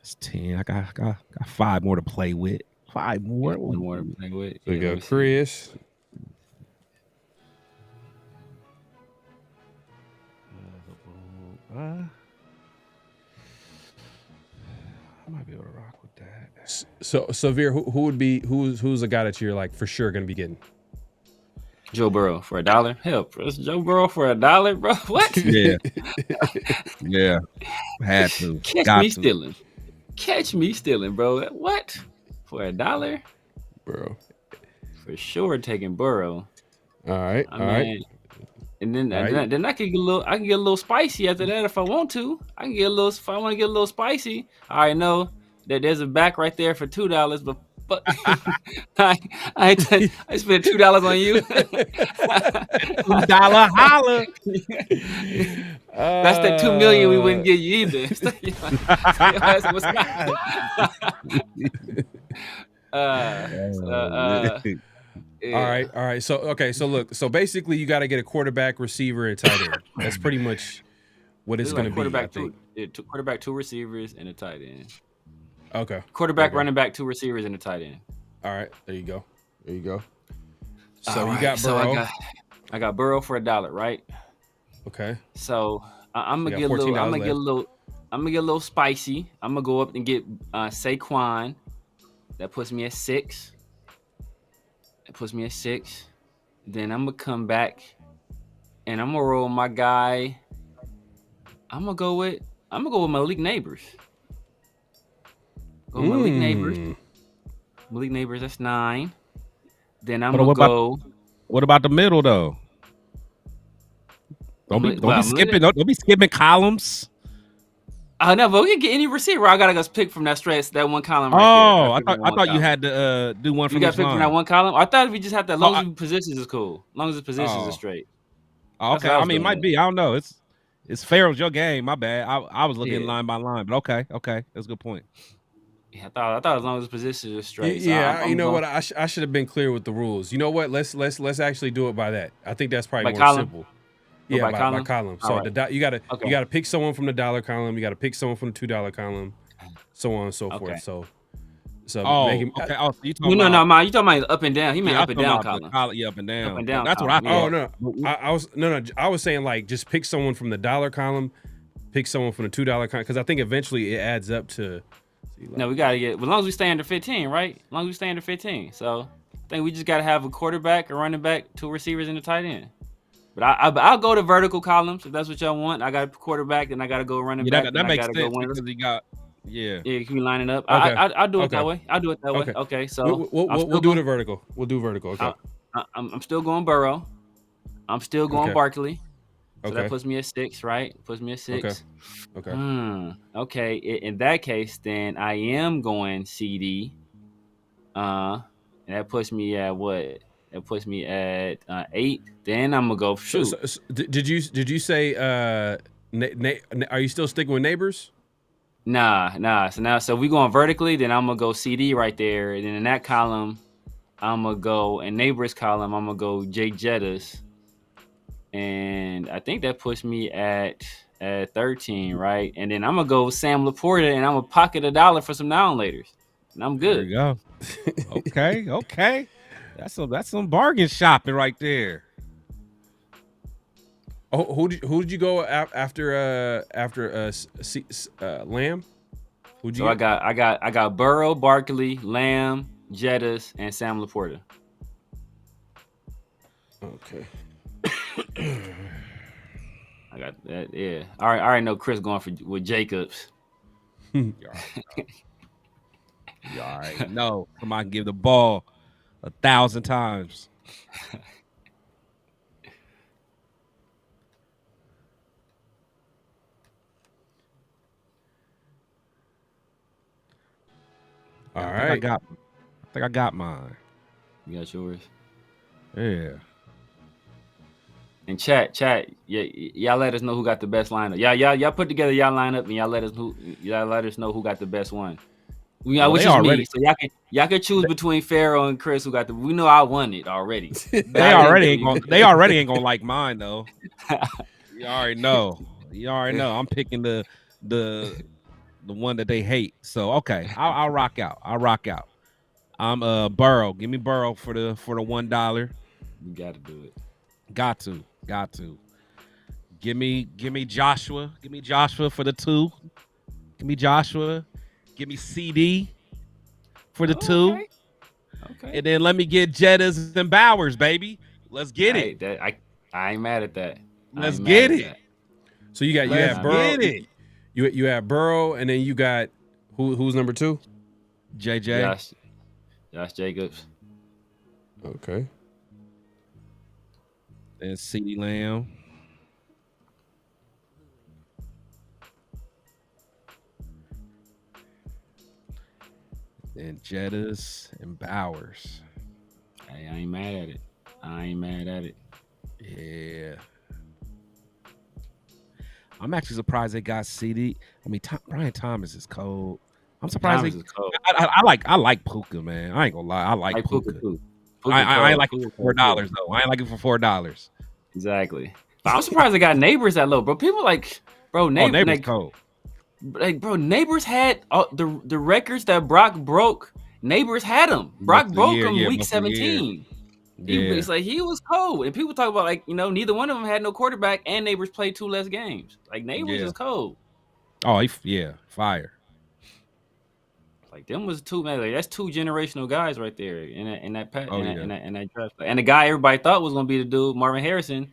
It's 10. I got 5 more to play with. 5 more. One more to play with. So we go Chris. I might be able to rock with that. So Severe, who's a guy that you're like for sure gonna be getting? Joe Burrow for $1. Hell, it's Joe Burrow for $1, bro. What? Yeah. Had to. Catch me stealing, bro. What? For $1? Bro. For sure taking Burrow. All right. Right. And then I can get a little spicy after that if I want to. If I want to get a little spicy. I already know that there's a back right there for $2, but I spent $2 on you. $2 holla. That's that $2 million we wouldn't give you either. Yeah. All right. So look. So basically, you got to get a quarterback, receiver, and tight end. That's pretty much what it's going to be. I think. Quarterback, 2 receivers, and a tight end. Okay. Quarterback, running back, 2 receivers, and a tight end. All right. There you go. So you got Burrow. So I got Burrow for $1, right? Okay. So I'm gonna get a little spicy. I'm gonna go up and get Saquon. That puts me at 6. Then I'm gonna come back and I'm gonna roll my guy. I'm gonna go with Malik Neighbors. Go Malik Neighbors. Malik Neighbors, that's 9. Then I'm gonna go. What about the middle though? Don't be skipping. Don't be skipping columns. No, but we can get any receiver. I gotta go pick from that one column right there. I thought you had to do one from each line. You got to pick from that one column. I thought we just have to. As long as positions is cool. As long as the positions are straight. Okay, I mean, it might be. I don't know. It's Pharaoh's your game. My bad. I was looking line by line, but okay, that's a good point. Yeah, I thought as long as the positions are straight. Yeah, so you know what? I should have been clear with the rules. You know what? Let's actually do it by that. I think that's probably more simple. Yeah, by column. So right. You gotta pick someone from the dollar column. You gotta pick someone from the $2 column, so on and so forth. So okay. So you talking about? You talking about up and down? He meant up and down column. Yeah, up and down. Up and down. That's what I thought. Oh no, I was saying like just pick someone from the dollar column, pick someone from the $2 column, because I think eventually it adds up to. No, we gotta get. As long as we stay under 15, right? As long as we stay under 15. So I think we just gotta have a quarterback, a running back, 2 receivers, and a tight end. But I'll go to vertical columns if that's what y'all want. I got a quarterback, and I got to go running back. That makes sense because he got can we line it up? Okay. I'll do it that way. I'll do it that way. Okay, so we'll do the vertical. We'll do vertical. Okay. I'm still going Burrow. I'm still going Barkley. So okay. That puts me at 6, right? Puts me at 6. Okay. Okay. In that case, then I am going CD. And that puts me at what? That puts me at 8. Then I'm gonna go shoot. So, did you say? Are you still sticking with Neighbors? Nah. So we going vertically. Then I'm gonna go CD right there. And then in that column, I'm gonna go in Neighbors column. I'm gonna go Jake Jettas. And I think that puts me at 13, right? And then I'm gonna go Sam Laporta, and I'm gonna pocket $1 for some now and laters, and I'm good. There you go. Okay. That's some bargain shopping right there. Oh, who did you go after Lamb? So I got Burrow, Barkley, Lamb, Jettas, and Sam Laporta. Okay. I got that. Yeah. I already know Chris going with Jacobs. You already know. Somebody can give the ball 1,000 times. All right. I think I got mine. You got yours? Yeah. And chat, y'all let us know who got the best lineup. Y'all put together y'all lineup and y'all let us know who got the best one. Which is me. So y'all can choose between Pharaoh and Chris who got the. We know I won it already. They already ain't gonna like mine though. You already know. I'm picking the one that they hate. So okay, I'll rock out. I'm Burrow. Give me Burrow for the $1. You got to do it. Got to. Give me Joshua. Give me Joshua for the 2. Give me Joshua. Give me CD for the 2. Okay. And then let me get Jettas and Bowers, baby. Let's get it. I ain't mad at that. Let's get it. So you have Burrow. You have Burrow, and then you got who's number 2? JJ. Josh Jacobs. Okay. And CeeDee Lamb. And Jettas and Bowers. Hey, I ain't mad at it. Yeah. I'm actually surprised they got CD. I mean, Brian Thomas is cold. I'm surprised Thomas is cold. I like Puka, man. I ain't gonna lie. I like Puka. I ain't like it for $4 though. I ain't like it for $4. Exactly. But I'm surprised they got Neighbors that low, bro. People Neighbors cold. Like, bro, Neighbors had the records that Brock broke. Neighbors had them. Brock broke them week 17. It's like he was cold, and people talk about like neither one of them had no quarterback, and Neighbors played 2 less games. Like Neighbors is cold. Oh, fire. Like them was 2 man. Like, that's 2 generational guys right there in that draft. And the guy everybody thought was gonna be the dude, Marvin Harrison.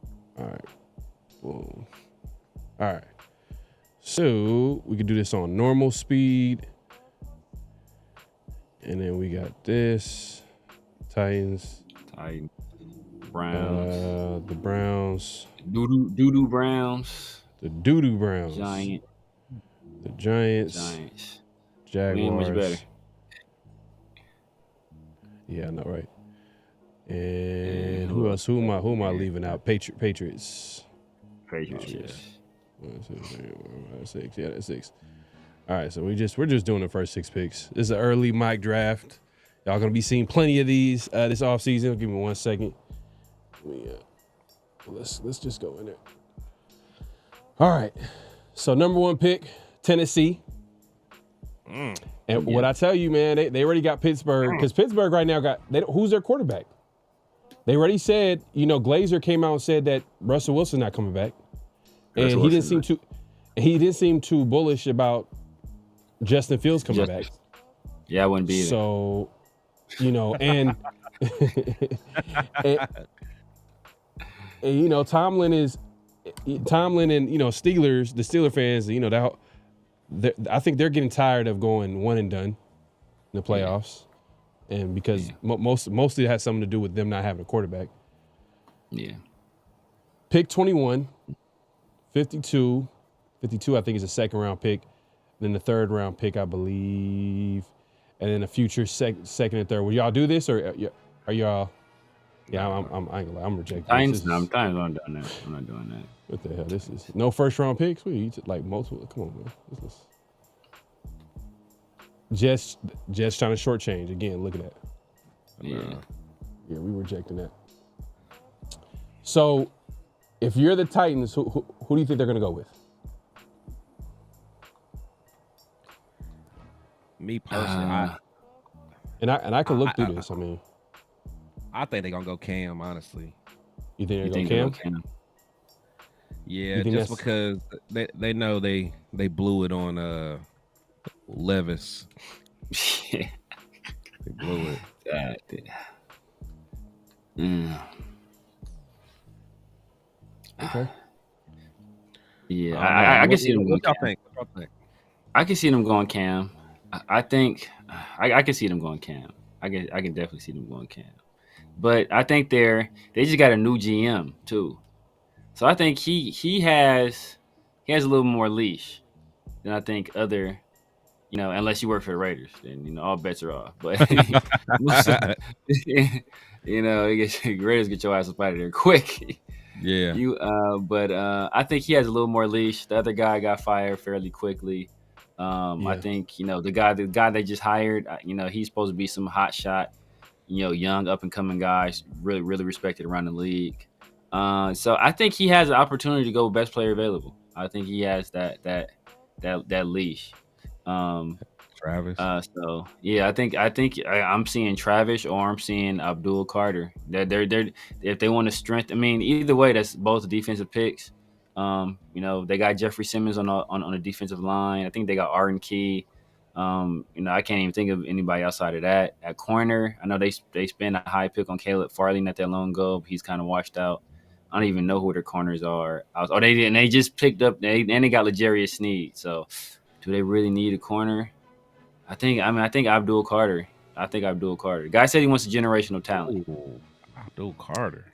All right. Boom. All right. So we can do this on normal speed. And then we got this. Titans. Browns. The Browns. Doo-doo Browns. The Doo-doo Browns. The Giants. Jaguars. We ain't much better. Yeah, I know, right? And who else? Who am I leaving out? Patriots. Patriots. 1, 2, 3, 4, 5, 6. Yeah, that's 6. All right, so we're just doing the first 6 picks. This is an early mock draft. Y'all gonna be seeing plenty of these this offseason. Give me 1 second. Let's just go in there. All right. So number 1 pick, Tennessee. And what I tell you, man, they already got Pittsburgh, because Pittsburgh right now who's their quarterback? They already said, Glazer came out and said that Russell Wilson's not coming back. And he didn't seem too bullish about Justin Fields coming back. Yeah, I wouldn't be either. So, and Tomlin and Steelers, the Steeler fans, I think they're getting tired of going one and done in the playoffs. And because mostly it has something to do with them not having a quarterback. Yeah. Pick 21, 52. 52, I think, is a second round pick. Then the third round pick, I believe. And then a future second and third. Will y'all do this, or are y'all? Yeah, I'm rejecting. Titans, no, I'm not doing that. I'm not doing that. What the hell? This is no first round picks. Like multiple. Come on, man. Just trying to shortchange again. Look at that. Yeah. Yeah, we rejecting that. So, if you're the Titans, who do you think they're gonna go with? Me personally, I can look through this. I mean, I think they're gonna go Cam. Honestly, you think they're gonna go Cam? Yeah, just because they know they blew it on Levis. Yeah, they blew it. Okay. Yeah, I can see them going. What y'all think? I can see them going Cam. I think I can see them going Cam. I can definitely see them going Cam. But I think they just got a new GM too, so I think he has a little more leash than I think other, unless you work for the Raiders, then all bets are off. But Raiders get your ass up out of there quick. Yeah. But I think he has a little more leash. The other guy got fired fairly quickly. I think the guy they just hired. He's supposed to be some hot shot, young up and coming guys, really really respected around the league. So I think he has an opportunity to go best player available. I think he has that leash. Travis. So yeah, I think I'm seeing Travis or I'm seeing Abdul Carter. They're if they want to strengthen. I mean, either way, that's both defensive picks. They got Jeffrey Simmons on the defensive line. I think they got Arden Key. I can't even think of anybody outside of that. At corner, I know they spent a high pick on Caleb Farley not that long ago, but he's kind of washed out. I don't even know who their corners are. They just picked up. They got L'Jarius Sneed. So, do they really need a corner? I think Abdul Carter. The guy said he wants a generational talent. Ooh, Abdul Carter.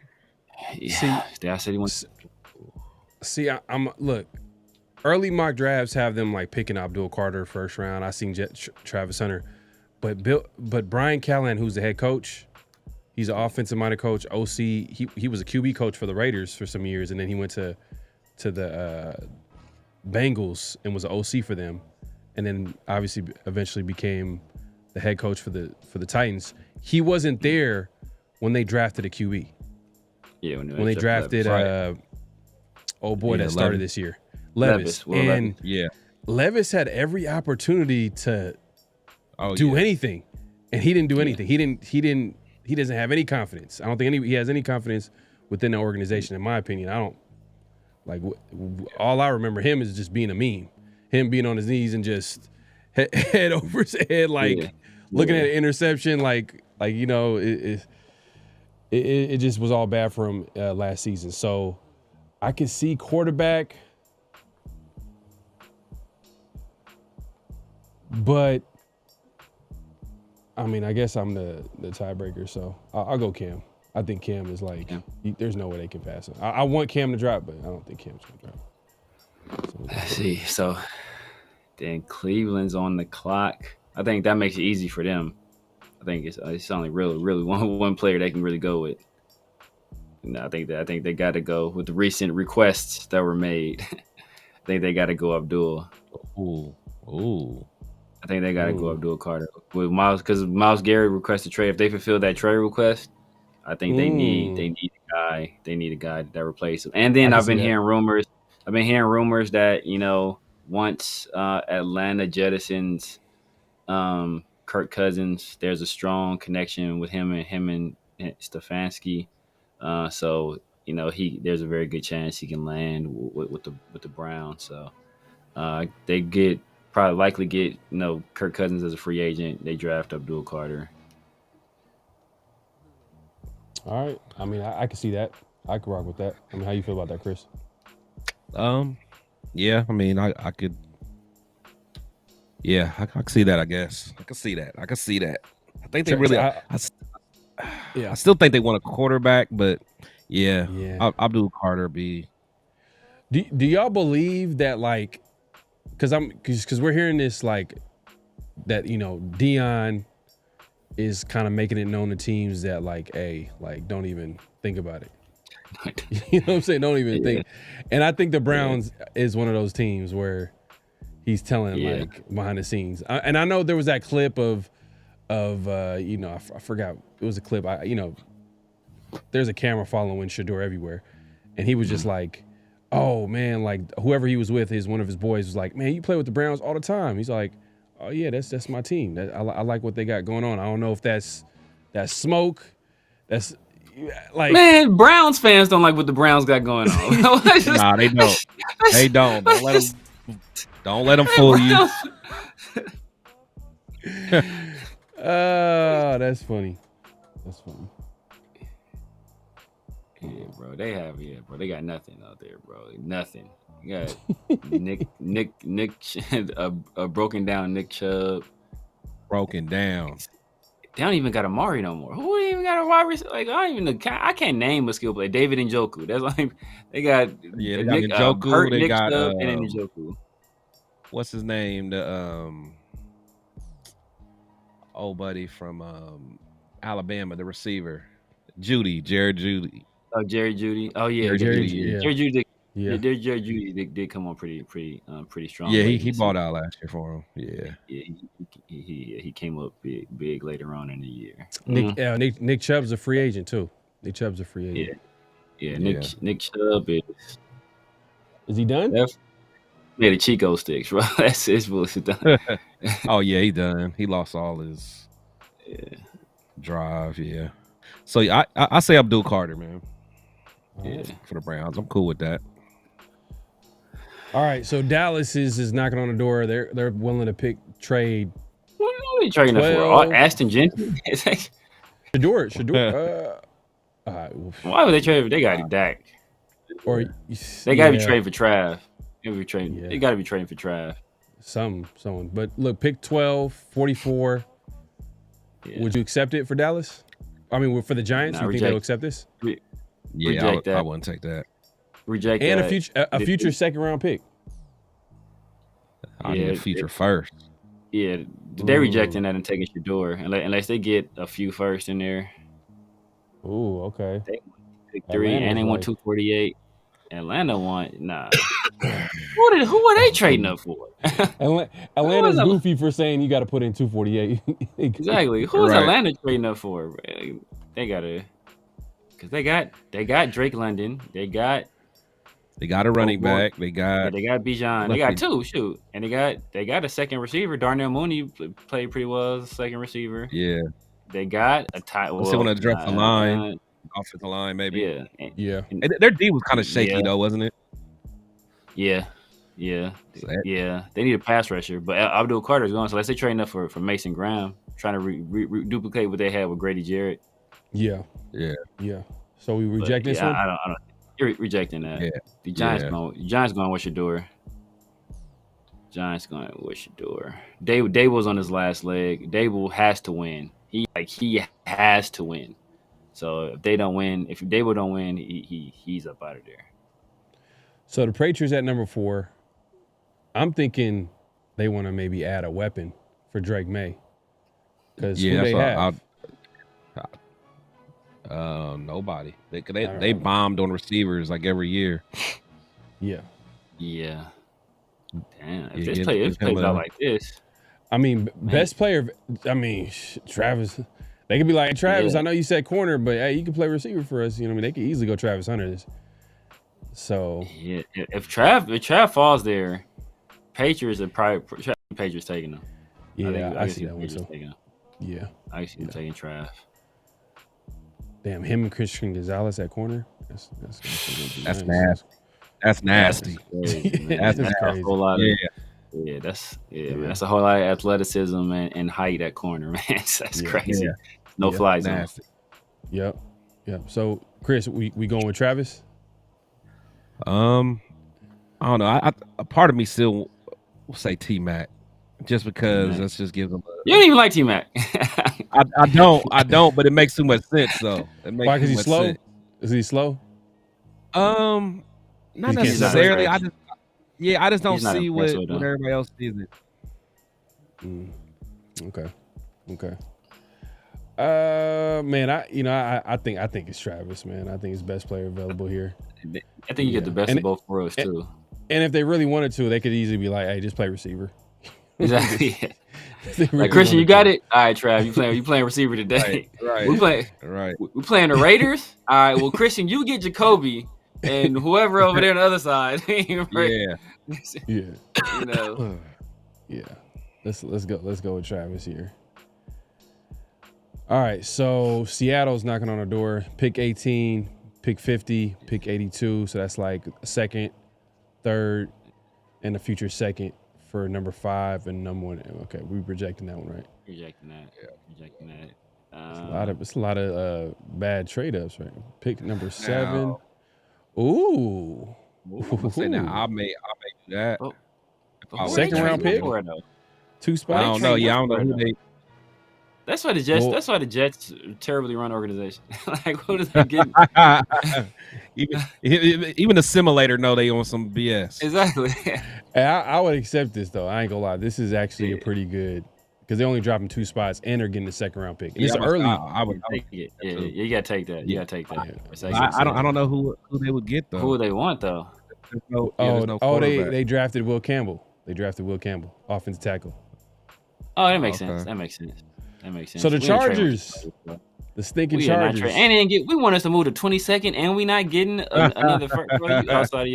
Yeah, I said he wants. See, I'm look. Early mock drafts have them like picking Abdul Carter first round. I seen Travis Hunter, but Brian Callahan, who's the head coach, he's an offensive minded coach. OC. He was a QB coach for the Raiders for some years, and then he went to the Bengals and was an OC for them, and then obviously eventually became the head coach for the Titans. He wasn't there when they drafted a QB. Yeah, when they drafted that started this year, Levis. Levis had every opportunity to do anything, and he didn't do anything. He doesn't have any confidence. I don't think he has any confidence within the organization. In my opinion, I don't like. All I remember him is just being a meme. Him being on his knees and just head over his head, looking at an interception, it just was all bad for him last season. So I can see quarterback, but I mean, I guess I'm the tiebreaker, so I'll go Cam. I think Cam is like, there's no way they can pass him. I want Cam to drop, but I don't think Cam's going to drop. So let's see. So then Cleveland's on the clock. I think that makes it easy for them. I think it's only really one player they can really go with. And I think they got to go with the recent requests that were made. I think they got to go Abdul. Ooh. I think they got to go Abdul Carter with Miles, because Miles Garrett requested trade. If they fulfill that trade request, I think they need a guy. They need a guy that replaces him. And then I've been hearing rumors that, you know, once Atlanta jettisons Kirk Cousins, there's a strong connection with him and Stefanski. So, you know, there's a very good chance he can land with the Browns. So they likely get, you know, Kirk Cousins as a free agent. They draft Abdul Carter. All right. I mean, I can see that. I could rock with that. I mean, how you feel about that, Chris? Yeah. I mean, I could. Yeah, I can see that. I guess I can see that. I think they really. I still think they want a quarterback, but yeah. Abdul Carter be. Do y'all believe that, like, because we're hearing this, like, that, you know, Dion is kind of making it known to teams that, like, hey, like, don't even think about it. You know what I'm saying? Don't even think. And I think the Browns is one of those teams where he's telling like behind the scenes. And I know there was that clip of you know, I forgot, it was a clip. You know, there's a camera following Sheduer everywhere, and he was just like, oh man, like whoever he was with, one of his boys was like, man, you play with the Browns all the time. He's like, oh yeah, that's my team. I like what they got going on. I don't know if that's smoke. That's like, man, Browns fans don't like what the Browns got going on. Nah, they don't. They don't. Don't let them fool you. Oh, that's funny. That's funny. Yeah, bro. They got nothing out there, bro. Nothing. You got Nick, a broken down Nick Chubb. Broken down. They don't even got Amari no more. Who even got a wide receiver? Like, I can't name a skill player. David Njoku. That's like they got Njoku. They got Chubb and Njoku. What's his name? The old buddy from Alabama, the receiver, Jared Judy. Oh, Jerry Judy. Oh yeah, Jerry Judy. Yeah, Jerry Judy did come on pretty strong. Yeah, he bought out last year for him. Yeah, he came up big later on in the year. Nick Chubb's a free agent too. Nick Chubb's a free agent. Yeah. Nick Chubb is he done? Made a Chico sticks, bro. That's his bullshit done. Oh yeah, he done. He lost all his drive. Yeah. So I say Abdul Carter, man. For the Browns, I'm cool with that. All right, so Dallas is knocking on the door. They're willing to trade. What are they trading for? Aston Jenkins? Sheduer. Why would they trade? They got Dak. Or they got to be trading for Trav. They got to be trading for Trav. Someone. But look, pick 12, 44. Yeah. Would you accept it for Dallas? I mean, for the Giants, you think they'll accept this? Yeah, I wouldn't take that. Reject and that. a future second round pick. I need a future first. Yeah, they're rejecting that and taking Sheduer unless they get a few first in there. Ooh, okay. They pick 3 and they want 248. Atlanta want who are they trading up for? Atlanta's goofy for saying you got to put in 248. Exactly. Who's Atlanta trading up for? They gotta, because they got Drake London. They got a running back. They got Bijan. They got 2. Shoot, and they got a second receiver. Darnell Mooney played pretty well as a second receiver. Yeah. They got a tight. Let's see when I draft the line. Offensive line, maybe. Yeah. And their D was kind of shaky though, wasn't it? Yeah. They need a pass rusher, but Abdul Carter is going. So let's say trading up for Mason Graham, trying to duplicate what they had with Grady Jarrett. Yeah. So we reject this one. I don't. You're rejecting that. Yeah. The Giants going with Sheduer. Giants going with Sheduer. Dable's on his last leg. Dable has to win. He has to win. So if Dable don't win, he's up out of there. So the Patriots at number 4. I'm thinking they want to maybe add a weapon for Drake May. Because who they have? Nobody. They bombed on receivers like every year. Yeah. Yeah. Damn. If this plays out like this. I mean, best player. I mean, Travis. They could be like, Travis, I know you said corner, but hey, you can play receiver for us. You know what I mean? They could easily go Travis Hunter this. So yeah, if Trav falls there, Patriots are probably Patriots taking them. Yeah, I see that one too. Yeah, I see them taking Trav. Damn, him and Christian Gonzalez at corner. That's nasty. That's nasty. That's crazy. crazy. A whole lot man. That's a whole lot of athleticism and height at corner, man. That's crazy. Yeah. No fly zone. Nasty. Yep. So, Chris, we going with Travis? I don't know. A part of me still will say T-Mac, just because let's just give them. You don't even like T-Mac. I don't. But it makes too much sense, though. Why? Because he's slow. Sense. Is he slow? Not necessarily. I just don't see what everybody else sees it. Okay. Man, I think it's Travis, man. I think it's best player available here. I think you get the best of both worlds too. And if they really wanted to, they could easily be like, "Hey, just play receiver." Exactly. Really like Christian, you got it. All right, Trav, you playing receiver today. Right. We playing the Raiders. All right. Well, Christian, you get Jacoby and whoever over there on the other side. Yeah. You know. Yeah. Let's go with Travis here. All right, so Seattle's knocking on our door. Pick 18, pick 50, pick 82. So that's like a second, third, and a future second for number 5 and number 1. Okay, we're rejecting that one, right? Rejecting that. Yeah. Rejecting that. It's a lot of bad trade-ups, right? Pick number 7. Ooh. I'll make that. Second round pick. 2 spots. I don't know. Yeah, I don't know who they. That's why the Jets. That's why the Jets terribly run organization. Like, what is they getting? even the simulator know they on some BS. Exactly. Hey, I would accept this though. I ain't gonna lie. This is actually a pretty good because they're only dropping 2 spots and they're getting the second round pick. And it's early. I would take it. Yeah, you gotta take that. You gotta take that. I don't know who they would get though. Who would they want though? They drafted Will Campbell. Offensive tackle. Oh, that makes sense. That makes sense. So the Chargers, the stinking Chargers, and we want us to move to 22nd, and we not getting another first, outside of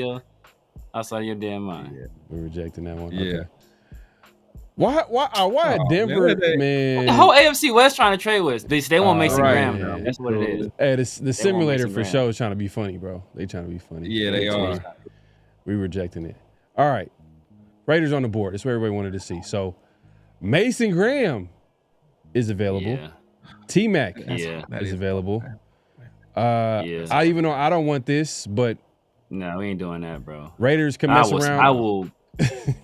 your damn mind. Yeah, we're rejecting that one. Yeah. Okay. Why Denver, man? The whole AFC West trying to trade with us. They want Mason Graham, bro. That's what it is. Hey, the simulator for sure is trying to be funny, bro. They trying to be funny. Yeah, they are. We rejecting it. All right, Raiders on the board. That's what everybody wanted to see. So Mason Graham is available. Yeah. T-Mac is available. I even know I don't want this, but no, we ain't doing that, bro. Raiders can mess around.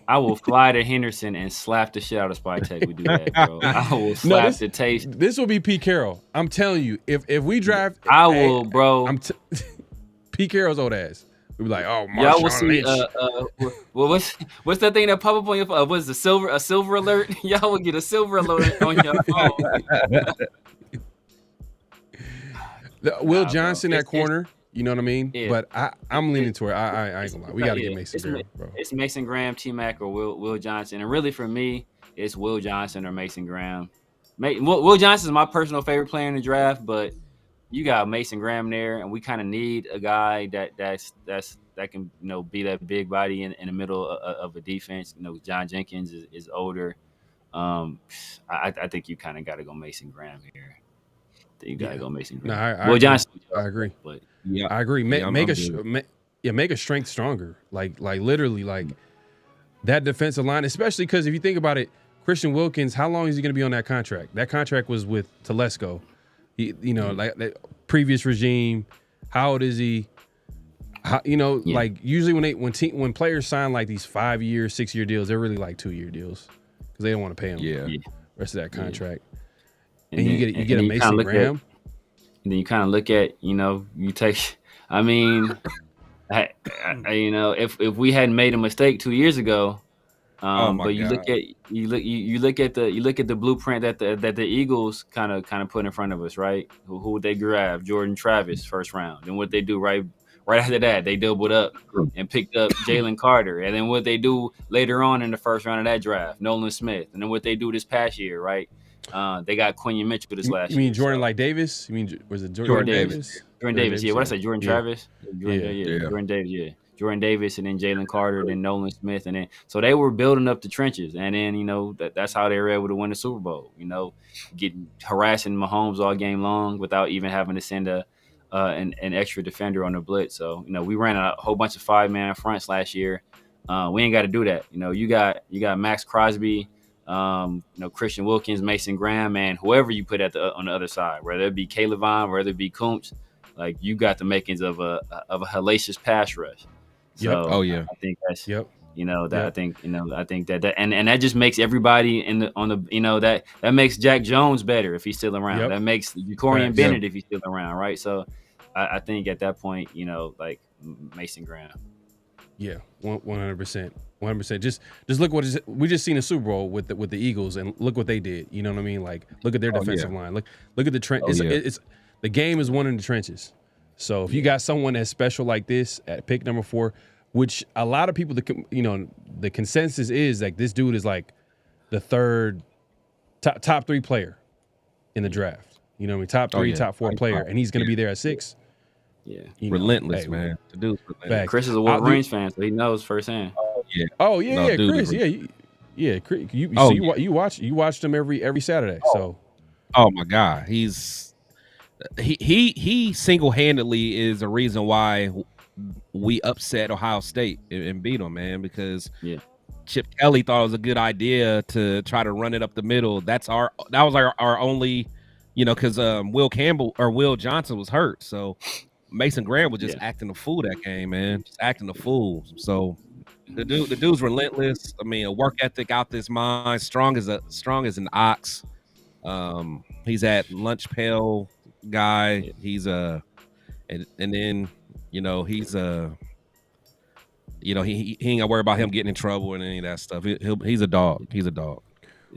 I will fly to Henderson and slap the shit out of Spy Tech. We do that, bro. I will slap the taste. This will be Pete Carroll. I'm telling you, if we draft, I will, bro. Pete Carroll's old ass. We be like, oh, y'all will see. What's that thing that pop up on your phone? What's a silver alert? Y'all will get a silver alert on your phone. Will Johnson at corner. You know what I mean? Yeah. But I'm leaning toward. I ain't gonna lie. We got to get Mason Graham, bro. It's Mason Graham, T-Mac, or Will Johnson. And really, for me, it's Will Johnson or Mason Graham. Will Johnson is my personal favorite player in the draft, but you got Mason Graham there, and we kind of need a guy that can be that big body in the middle of a defense. John Jenkins is older. I think you kind of got to go Mason Graham here. You got to go Mason Graham. No, Will Johnson. I agree. But yeah, I agree. Make a strength stronger. Like literally, like that defensive line, especially because if you think about it, Christian Wilkins, how long is he going to be on that contract? That contract was with Telesco. Like that previous regime. How old is he? like usually when players sign like these 5-year, 6-year deals, they're really like 2-year deals because they don't want to pay them the rest of that contract. And you get a Mason Graham. And then you kind of look at, you take. I mean, if we hadn't made a mistake 2 years ago, but you look at the blueprint that the Eagles kind of put in front of us, right? Who would they grab? Jordan Travis, first round. And what they do right after that, they doubled up and picked up Jalen Carter. And then what they do later on in the first round of that draft, Nolan Smith. And then what they do this past year, right? They got Quinion Mitchell this last year. You mean Jordan like Davis? You mean, was it Jordan Davis? Jordan Davis, yeah. What I say, Jordan Travis? Jordan Davis, yeah. Jordan Davis, and then Jalen Carter, then Nolan Smith, and then so they were building up the trenches, and then that's how they were able to win the Super Bowl. Getting harassing Mahomes all game long without even having to send an extra defender on the blitz. So we ran a whole bunch of 5-man fronts last year. We ain't got to do that. You got Max Crosby, Christian Wilkins, Mason Graham, and whoever you put on the other side, whether it be Caleb Vaughn, whether it be Kuntz, like you got the makings of a hellacious pass rush. So I think that's I think that and that just makes everybody that makes Jack Jones better if he's still around. That makes Jacorian Bennett if he's still around, right? So I think at that point, like Mason Graham. Yeah, 100%. 100%. Just look we just seen a Super Bowl with the Eagles, and look what they did. You know what I mean? Like look at their defensive line. Look at the trend. It's the game is won in the trenches. So if you got someone that's special like this at pick number 4, which a lot of people, the consensus is like this dude is like the third top 3 player in the draft. You know what I mean? Top 3, top 4 player, and he's going to be there at 6. Yeah, relentless, man. The dude's relentless. Chris is a Wolverines fan, so he knows firsthand. Chris. Chris. You watched him every Saturday. So, oh my God, he single-handedly is the reason why we upset Ohio State and beat them, man, because Chip Kelly thought it was a good idea to try to run it up the middle. That was our only, because Will Johnson was hurt, so Mason Graham was just acting a fool that game, man, just acting a fool. So the dude's relentless. I mean, a work ethic out this mind, strong as an ox. He's at lunch pail guy. He's and then he's he ain't gotta worry about him getting in trouble and any of that stuff. He's a dog. He's a dog.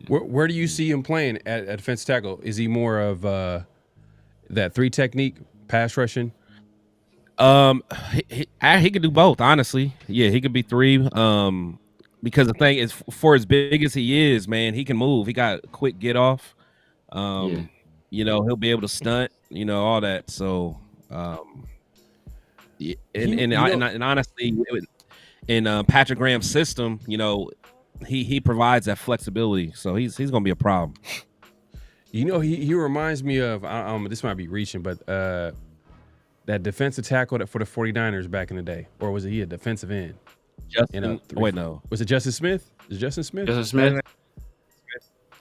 Where do you see him playing at defensive tackle? Is he more of that 3 technique, pass rushing? He could do both, honestly. Yeah, he could be 3. Because the thing is, for as big as he is, man, he can move. He got quick get off. He'll be able to stunt. All that. So, and honestly, in Patrick Graham's system, he provides that flexibility. So he's gonna be a problem. He reminds me of this might be reaching, but that defensive tackle for the 49ers back in the day, or was he a defensive end? No. Was it Justin Smith? Is Justin Smith? Justin Smith.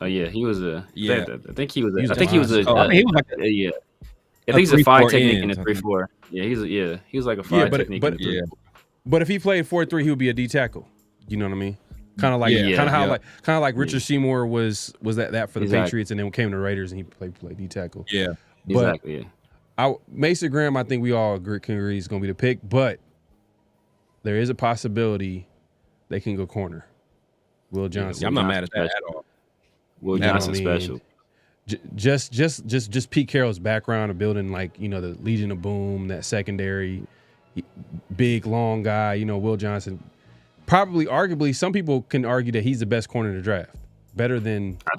Oh yeah, he was a. Yeah, I think he was a. I think he was a. He was like yeah. I think he's a 5 technique in a 3-4. Yeah, he was like a 5 technique. But if he played 4-3, he would be a D tackle. You know what I mean? Kind of like Richard Seymour was that for the Patriots, and then came to the Raiders and he played D tackle. Yeah, exactly. Mason Graham, I think we all can agree is going to be the pick, but there is a possibility they can go corner. Will Johnson. Yeah, I'm not mad at that at all. Will Johnson special. Just Pete Carroll's background of building the Legion of Boom, that secondary, big long guy. Will Johnson, probably arguably some people can argue that he's the best corner in the draft, better than. I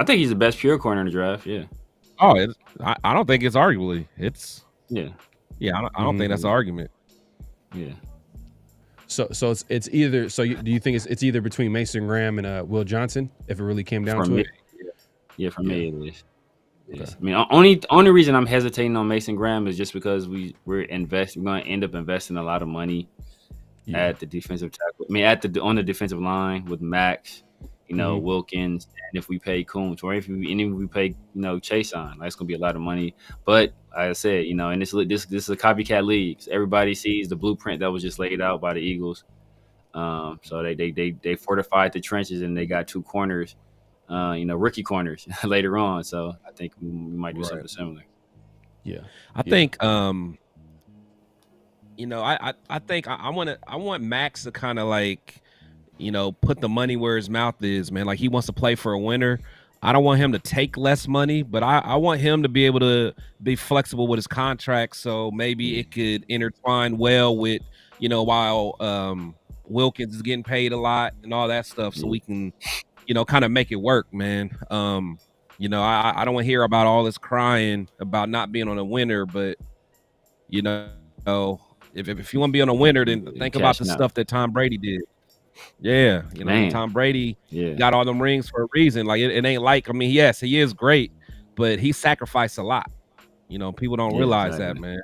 think he's the best pure corner in the draft. Yeah. Oh, I don't think it's arguably. It's yeah. I don't think that's an argument. Yeah. So it's either. So do you think it's either between Mason Graham and Will Johnson if it really came down to it? Yeah, for me it is. Okay. I mean, only reason I'm hesitating on Mason Graham is just because we're going to end up investing a lot of money at the defensive tackle. I mean, on the defensive line with Max. Wilkins, and if we pay Coombs, or if we pay Chase on, that's gonna be a lot of money. But like I said, and this is a copycat league. Everybody sees the blueprint that was just laid out by the Eagles. So they fortified the trenches, and they got 2 corners, rookie corners later on. So I think we might do something similar. Yeah, I think I think I want Max to kind of like, put the money where his mouth is, man. Like, he wants to play for a winner. I don't want him to take less money, but I want him to be able to be flexible with his contract, so maybe it could intertwine well with, while Wilkins is getting paid a lot and all that stuff, so we can, kind of make it work, man. I don't want to hear about all this crying about not being on a winner, but if you want to be on a winner, then think about the stuff that Tom Brady did. Yeah, Tom Brady got all them rings for a reason. Like, it ain't like, yes, he is great, but he sacrificed a lot. People don't realize that, man.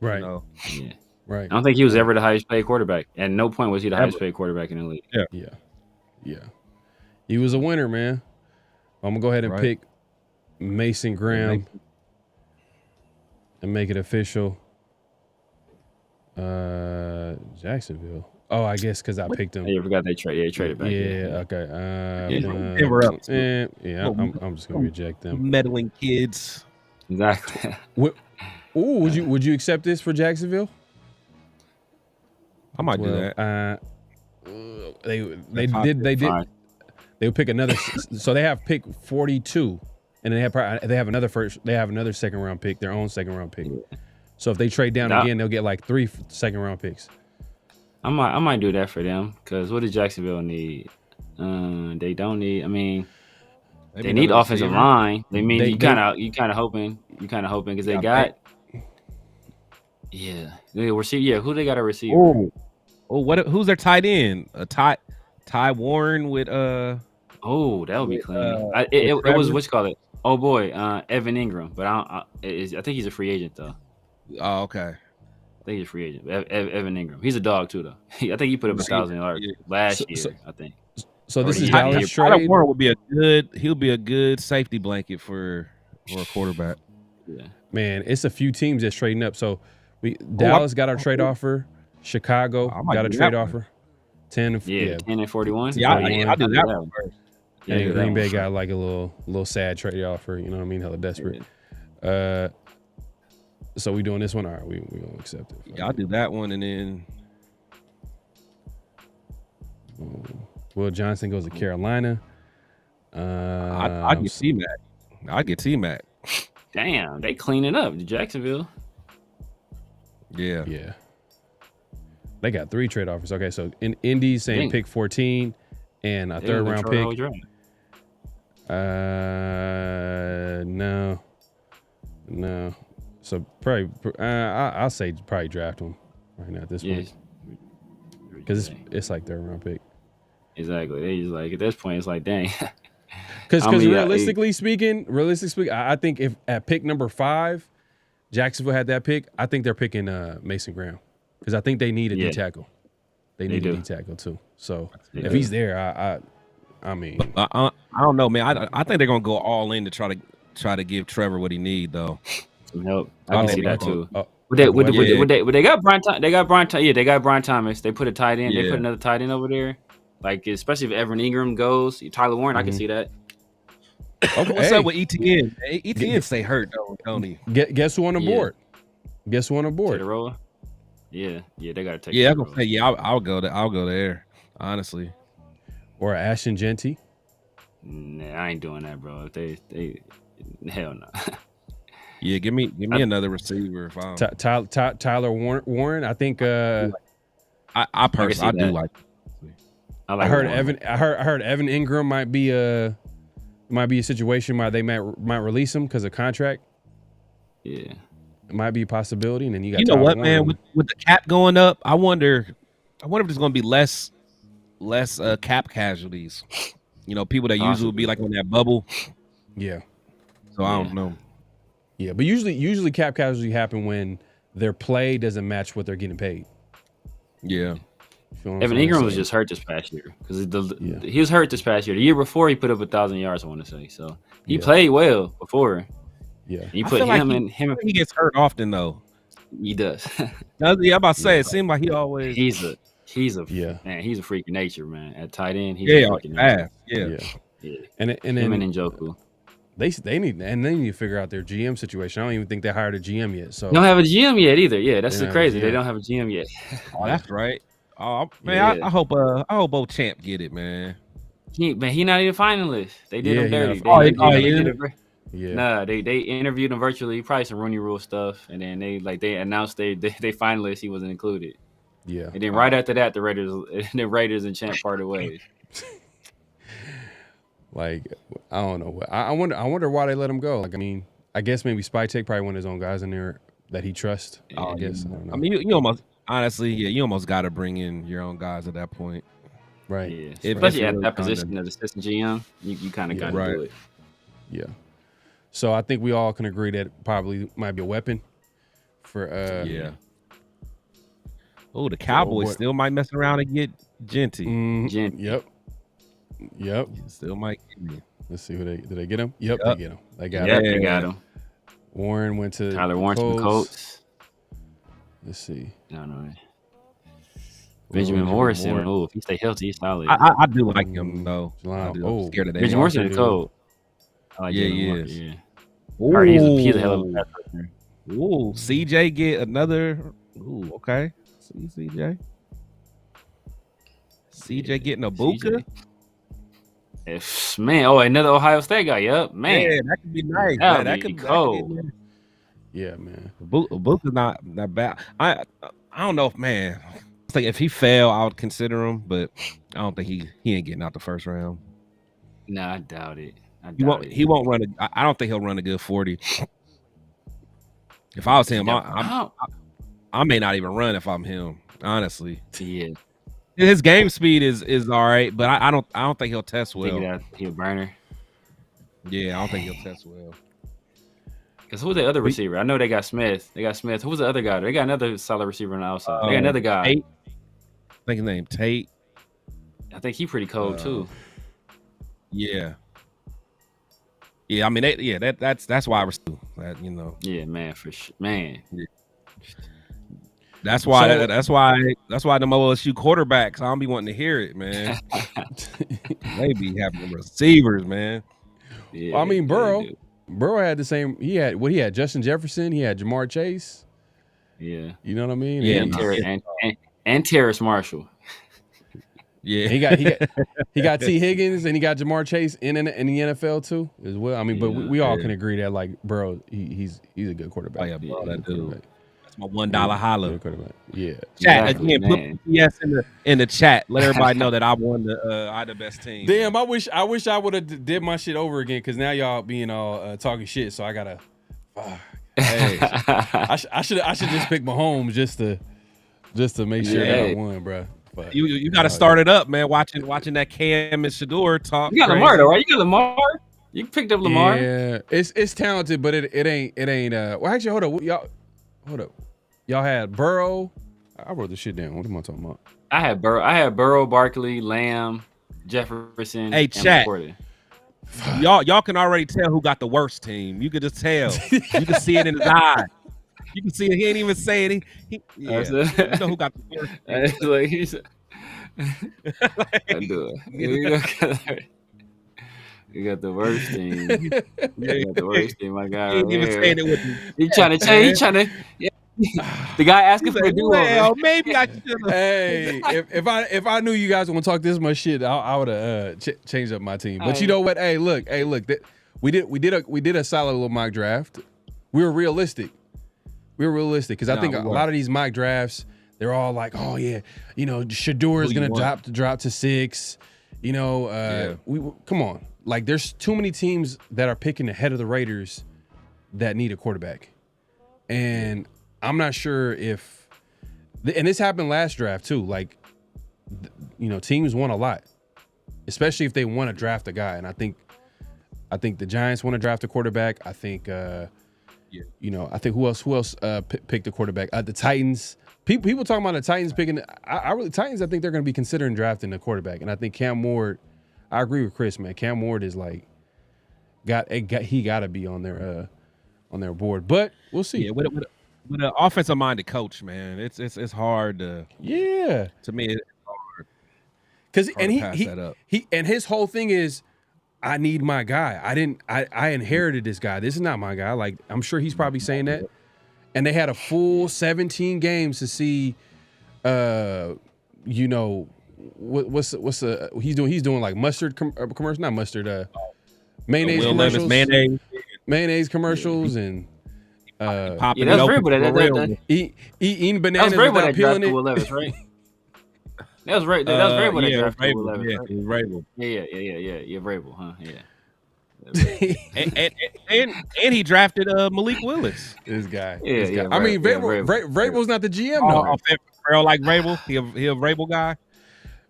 Right. Yeah. Right. I don't think he was ever the highest paid quarterback. At no point was he the highest paid quarterback in the league. Yeah. He was a winner, man. I'm gonna go ahead and pick Mason Graham and make it official. Jacksonville. Oh, I guess because I picked him. Yeah, you forgot they traded back. Okay. I'm just gonna reject them. Meddling kids. Exactly. Would you accept this for Jacksonville? I might do that. They did. They would pick another. So they have pick 42, and they have another first. They have another second round pick, their own second round pick. So if they trade down again, they'll get like 3 second round picks. I might do that for them, because what does Jacksonville need? They don't need. They need offensive line. You kind of hoping because they got. Yeah, receiver. Yeah, who they got a receiver? Who's their tight end? Ty Warren with Oh, that would be clean. It was what you call it? Oh boy, Evan Ingram. But I think he's a free agent though. Oh, okay. I think he's a free agent. Evan Ingram. He's a dog too though. I think he put up 1,000 yards last year. I think. So this is Dallas trade. Tyler Warren would be he'll be a good safety blanket for a quarterback. Yeah. Man, it's a few teams that's trading up. So Dallas got our trade offer. Chicago got a trade offer. 10 and 41. Yeah, I do that one first. Yeah, Green Bay got like a little sad trade offer. You know what I mean? Hella desperate. So we doing this one? All right, we gonna accept it. Yeah, I'll do that one, and then Will Johnson goes to Carolina. I get T-Mac. I get T-Mac. Damn, they cleaning up Jacksonville. Yeah. They got 3 trade offers. Okay, so in Indy saying pick 14 and a third round pick. No. So probably I'll say probably draft him right now at this point, because it's like third round pick. Exactly. They just like at this point it's like dang. Because realistically speaking, I think if at pick number 5, Jacksonville had that pick, I think they're picking Mason Graham, because I think they need a D tackle. They need a D tackle too. So if he's there, I mean, I don't know, man. I think they're gonna go all in to try to give Trevor what he need though. Some help. I can see that too. They got Brian. They got Brian. Yeah, they got Brian Thomas. They put a tight end. They put another tight end over there. Like, especially if Evan Ingram goes, Tyler Warren, I can see that. Okay. What's up with ETN? ETN stay hurt though, don't he? Guess who on the board? Guess who on the board? Tataroa? Yeah, they gotta take. Yeah, I'm gonna say I'll go there. I'll go there, honestly. Or Ashton Genty? Nah, I ain't doing that, bro. They hell no. Yeah, give me another receiver. If Tyler Warren. I think. I personally do like. I heard Evan Ingram might be a situation where they might release him because of contract. Yeah, it might be a possibility. And then you got Tyler what, Warren. Man, with the cap going up, I wonder if there's going to be less cap casualties. People that usually would be like on that bubble. Yeah. So I don't know. Yeah, but usually cap casualties happen when their play doesn't match what they're getting paid. Yeah. Feel what I'm Evan saying? Ingram was So, just hurt this past year because Yeah. he was hurt this past year. The year before, he put up 1,000 yards. I want to say so. He Yeah. played well before. yeah. And you I put feel like him. he gets hurt often though. He does. I'm about to say Yeah. it seems like he always. he's a Yeah. man. He's a freak of nature, man. At tight end, he's Yeah, a freak of nature. fast. Yeah. Yeah. Yeah. And Him then and Njoku. they need to figure out their GM situation. I don't even think they hired a GM yet. So They don't have a GM yet either. Yeah, that's They the don't have a crazy. GM. They don't have a GM yet. Oh, that's right. Oh man, Yeah. I hope old Champ get it, man. He not even finalist. They did Yeah, him he not dirty. a They finalist. did it ver- yeah. Nah, they interviewed him virtually, probably some Rooney Rule stuff, and then they announced they finalists. He wasn't included, Yeah. and then right after that, the Raiders and Champ parted ways. Like, I don't know. I wonder why they let him go. Like, I mean, I guess maybe Spytek probably one of his own guys in there that he trusts. I guess. I don't know. I mean, you almost honestly, yeah, you almost got to bring in your own guys at that point. Right. Yeah, If especially it's at really that kinda- position as assistant GM, you kind of got to right. do it. Yeah. So I think we all can agree that probably might be a weapon for Yeah. Oh, the Cowboys what- still might mess around and get Genty. Gent- Yep. Still might get me. Let's see who did they get him? Yep, Yep. they get him. They got Yeah, him. they got him. Warren went to Tyler Warren to the Colts. Let's see. No. Benjamin Morrison. Oh, if he stay healthy, he's solid. I do like him though. Line- I do. oh, I'm scared of that. Benjamin Morrison is dude. cold. I like Yeah, Jalen he Warren, is. Yeah. Or he's a hell of a pass rusher. Ooh, CJ get another. Ooh, okay. See CJ. CJ getting a Buka. Another Ohio State guy. Yep, man. Yeah, that could be nice. That'd That be could cold. be nice. Yeah, man. Buka's not that bad. I don't know if man. It's like if he fell, I would consider him, but I don't think he ain't getting out the first round. No, I doubt it. He won't run. I don't think he'll run a good 40. If I was him, I may not even run if I'm him. Honestly, Yeah. his game speed is all right, but I don't think he'll test well. Think that he a burner. Yeah, I don't think he'll test well. Because who's the other receiver? I know they got Smith. Who's the other guy? They got another solid receiver on the outside. They got another guy. Tate. I think his name Tate. I think he pretty cold too. Yeah. Yeah, I mean, that's why I was that, you know. Yeah, man, for sure, man. That's why So- that's why the OLSU quarterbacks, I don't be wanting to hear it, man. They be having receivers, man. Yeah, Well, I mean, Burrow. they do. Burrow had the same. He had Justin Jefferson. He had Jamar Chase. Yeah, You know what I mean? Yeah, and Terrace Marshall. Yeah. He got T Higgins and he got Jamar Chase in the NFL too as well. I mean, but we all can agree that like Burrow, he's a good quarterback. Oh, yeah, bro, He's a that good dude. quarterback. That's my $1 holla. Good quarterback. Yeah. Chat Exactly, again, put man. yes in the chat. Let everybody know that I won the best team. Damn, I wish I would have did my shit over again because now y'all being all talking shit. So I gotta. Hey, I should just pick Mahomes just to make sure that I Yeah. won, bro. But You got to start it up, man. Watching that Cam and Sheduer talk. You got crazy. Lamar though, right? You got Lamar. You picked up Lamar. Yeah, it's talented, but it ain't. Well, actually, hold up. Y'all had Burrow. I wrote this shit down. What am I talking about? I had Burrow, Barkley, Lamb, Jefferson. Hey, and chat. McCourty. Y'all can already tell who got the worst team. You can just tell. You can see it in his eye. You can see it. He ain't even saying it. Yeah. You know who got the worst team. It's like he's. I do it. You got the worst team. You got the worst team, my guy. He ain't Right even here. saying it with me. He trying to change. He trying to. Yeah. The guy asking for a Like, do well, maybe I should have. Hey, if I knew you guys would talk this much shit, I would have changed up my team. But you know what? Hey, look, we did a solid little mock draft. We were realistic because I think a lot of these mock drafts, they're all like, oh yeah, Sheduer is gonna drop to 6. We come on, like there's too many teams that are picking ahead of the Raiders that need a quarterback, and I'm not sure if, and this happened last draft too. Like, teams want a lot, especially if they want to draft a guy. And I think the Giants want to draft a quarterback. I think, I think who else picked a quarterback? The Titans People talking about the Titans picking. Titans. I think they're going to be considering drafting a quarterback, and I think Cam Ward. I agree with Chris, man. Cam Ward is like he got to be on their board, but we'll see. Yeah, with an offensive minded coach, man, it's hard to. Yeah, to me, it's hard. Because he and his whole thing is, I need my guy. I inherited this guy. This is not my guy. Like, I'm sure he's probably saying that. And they had a full 17 games to see, what's he's doing like mustard commercial, not mustard, mayonnaise commercials, mayonnaise commercials, and popping that's very good. Eating bananas without peeling it. Levis, right? That was right. That was very good. Yeah, Vrabel, Vrabel, Levis, yeah, right? Vrabel. Yeah, Vrabel, huh? Yeah. and he drafted Malik Willis. This guy. Yeah, I mean, Vrabel's not the GM though. Farrell like Vrabel. He a Vrabel guy.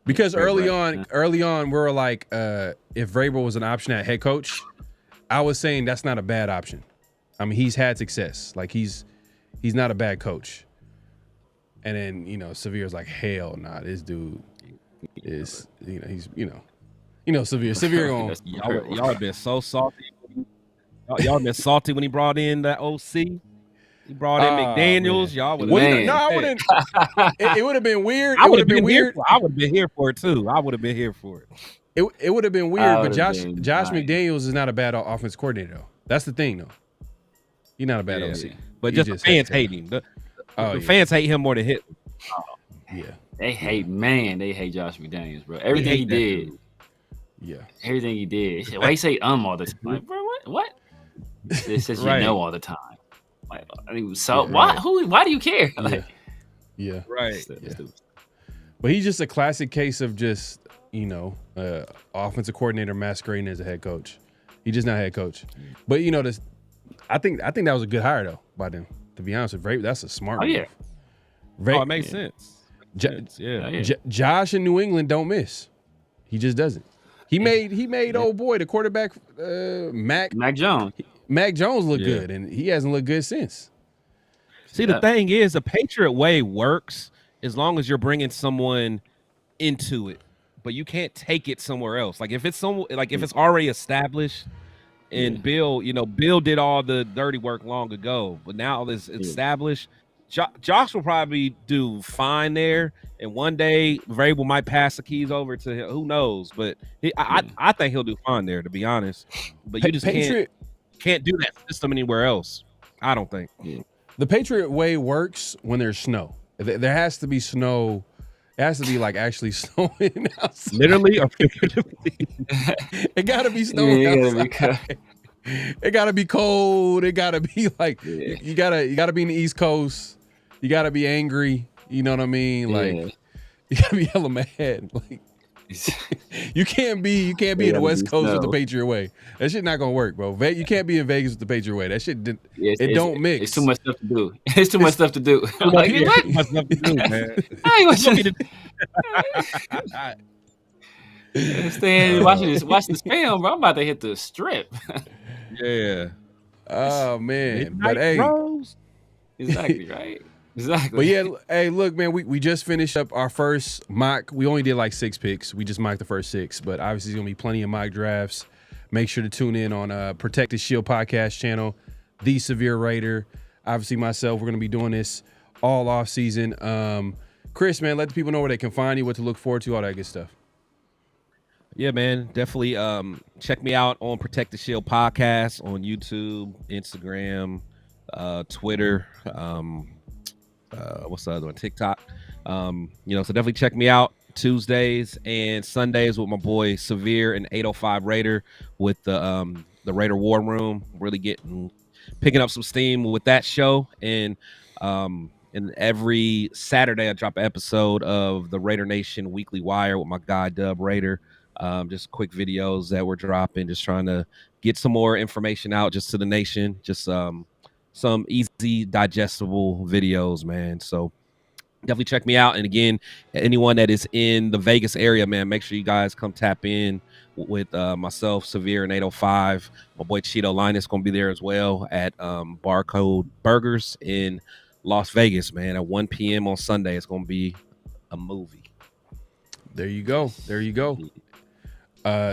Because early on, we were like, if Vrabel was an option at head coach, I was saying that's not a bad option. I mean, he's had success. Like he's not a bad coach. And then Severe's like, hell nah, this dude is he's Severe going. Y'all have been so salty. Y'all been salty when he brought in the OC. He brought in McDaniels. Man. Y'all would have. No, I wouldn't. It would have been weird. I would have been weird. I would have been here for it too. I would have been here for it. It would have been weird, but Josh McDaniels is not a bad offense coordinator though. That's the thing though. He's not a bad OC. But just the fans hate him. The fans hate him more than hit him. Yeah. They hate Josh McDaniels, bro. Everything he did. Yeah. Everything he did. Why he say all the time? Like, bro, what? It says all the time. Like, I mean, so why? Why do you care? Like, yeah. Right. But he's just a classic case of just offensive coordinator masquerading as a head coach. He's just not a head coach. But I think that was a good hire though by them. To be honest with you, that's a smart move. Yeah. It makes sense. Josh in New England don't miss. He just doesn't. He made old boy the quarterback Mac Jones. Mac Jones look good, and he hasn't looked good since. See, the thing is, the Patriot way works as long as you're bringing someone into it, but you can't take it somewhere else. Like if it's if it's already established, and Bill did all the dirty work long ago, but now it's established. Josh will probably do fine there, and one day Vrabel might pass the keys over to him. Who knows? But I think he'll do fine there, to be honest. But you just can't do that system anywhere else. I don't think. The Patriot way works when there's snow. There has to be snow. It has to be like actually snowing outside. Literally or figuratively. It gotta be snowing outside. It gotta be cold. It gotta be like you gotta be in the East Coast. You gotta be angry. You know what I mean? Like you gotta be hella mad. Like you can't be in the West Coast with the Patriot way. That shit not gonna work, bro. You can't be in Vegas with the Patriot way. That shit don't mix. It's too much stuff to do. It's too much stuff to do. Like, what? Too much stuff to do, man. Watch this film, bro. I'm about to hit the strip. Yeah. Oh man. Midnight but hey, Rose. Exactly right. Exactly. But yeah, hey, look, man, we just finished up our first mock. We only did like 6 picks. We just mocked the first 6, but obviously there's gonna be plenty of mock drafts. Make sure to tune in on Protect the Shield podcast channel, The Severe Raider. Obviously myself, we're gonna be doing this all off season. Chris, man, let the people know where they can find you, what to look forward to, all that good stuff. Yeah, man, definitely check me out on Protect the Shield podcast on YouTube, Instagram, Twitter. What's the other one? TikTok. So definitely check me out Tuesdays and Sundays with my boy Severe and 805 Raider with the Raider War Room. Really picking up some steam with that show. And every Saturday I drop an episode of the Raider Nation Weekly Wire with my guy Dub Raider. Just quick videos that we're dropping, just trying to get some more information out just to the nation. Just some easy digestible videos, man. So definitely check me out. And again, anyone that is in the Vegas area, man, make sure you guys come tap in with myself, Severe, and 805. My boy Cheeto Linus going to be there as well at Barcode Burgers in Las Vegas, man, at 1 p.m. on Sunday. It's gonna be a movie. There you go. There you go.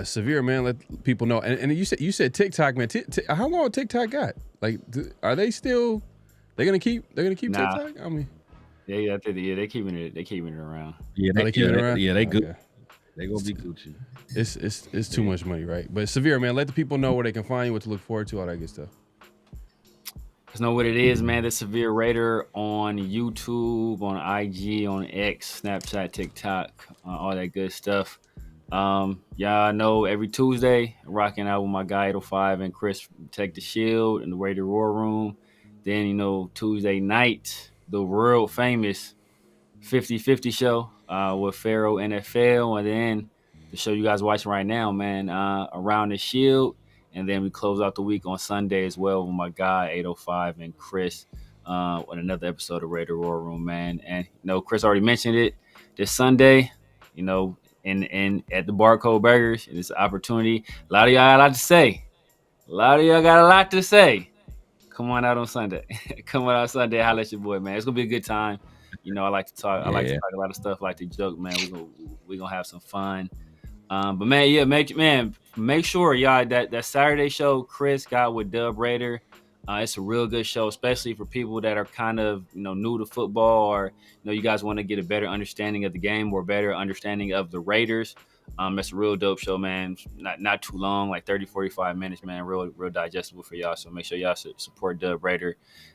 Severe, man. Let people know. And you said TikTok, man. How long TikTok got? Like, are they still? They're gonna keep TikTok. I mean, yeah, they're keeping it around. Yeah, they keeping it around. Yeah, they good. Okay. They gonna be Gucci. It's too much money, right? But Severe, man, let the people know where they can find you, what to look forward to, all that good stuff. Just know what it is, man. The Severe Raider on YouTube, on IG, on X, Snapchat, TikTok, all that good stuff. Y'all know every Tuesday, rocking out with my guy 805 and Chris Take the Shield in the Raider War Room. Then, Tuesday night, the world famous 50-50 show with PharoahNFL. And then the show you guys watching right now, man, Around the Shield. And then we close out the week on Sunday as well with my guy 805 and Chris on another episode of Raider War Room, man. And Chris already mentioned it this Sunday, in at the Barcode Burgers. It's an opportunity. A lot of y'all got a lot to say. Come on out on Sunday. Come on out Sunday. Holla at your boy, man. It's gonna be a good time. I like to talk. I like to talk a lot of stuff. I like to joke, man. We're gonna have some fun. But man, make sure y'all that Saturday show Chris got with Dub Raider. It's a real good show, especially for people that are kind of new to football, or you guys want to get a better understanding of the game or better understanding of the Raiders. It's a real dope show, man. Not too long, like 30-45 minutes, man. Real digestible for y'all. So make sure y'all support Dub Raider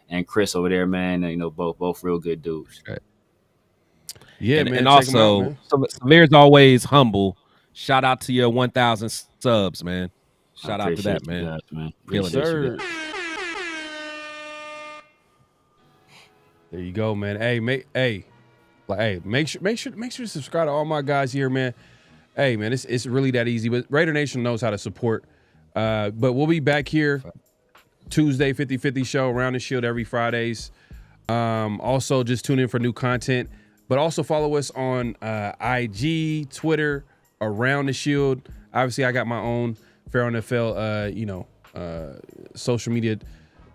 and Chris over there, man. Both real good dudes. Right. Yeah, and, man. And also, Samir's always humble. Shout out to your 1,000 subs, man. Shout out to that, man. Guys, man. Yes, sir. There you go, man. Hey, make sure to subscribe to all my guys here, man. Hey, man, it's really that easy. But Raider Nation knows how to support. But we'll be back here Tuesday, 50-50 show, Around the Shield every Fridays. Also, just tune in for new content. But also follow us on IG, Twitter, Around the Shield. Obviously, I got my own PharoahNFL, social media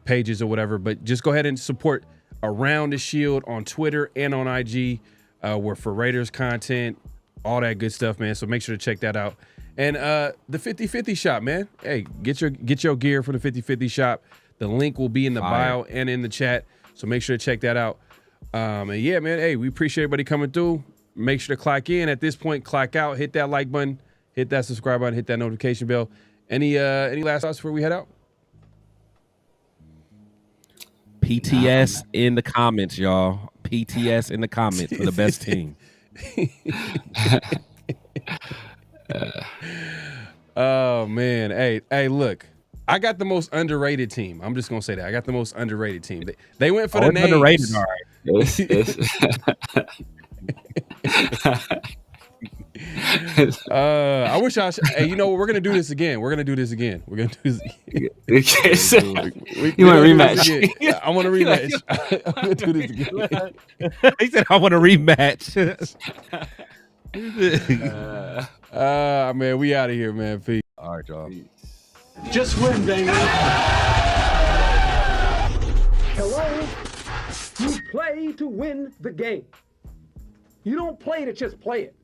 pages or whatever. But just go ahead and support Around the Shield on Twitter and on IG. We're for Raiders content, all that good stuff, man. So make sure to check that out. And the 50-50 shop, man. Hey, get your gear from the 50-50 shop. The link will be in the bio and in the chat. So make sure to check that out. And yeah, man. Hey, we appreciate everybody coming through. Make sure to clock in. At this point, clock out. Hit that like button. Hit that subscribe button. Hit that notification bell. Any last thoughts before we head out? PTS in the comments, y'all. PTS in the comments for the best team. Oh man, hey, look, I got the most underrated team. I'm just gonna say that I got the most underrated team. They went for the names. Underrated, all right. I wish I. Hey, you know what? We're gonna do this again. We're gonna do this again. You want a rematch? I want a rematch. I'm gonna do this again. He said, "I want a rematch." Man, we out of here, man. Peace. All right, y'all. Just win, baby. Hello? You play to win the game. You don't play to just play it.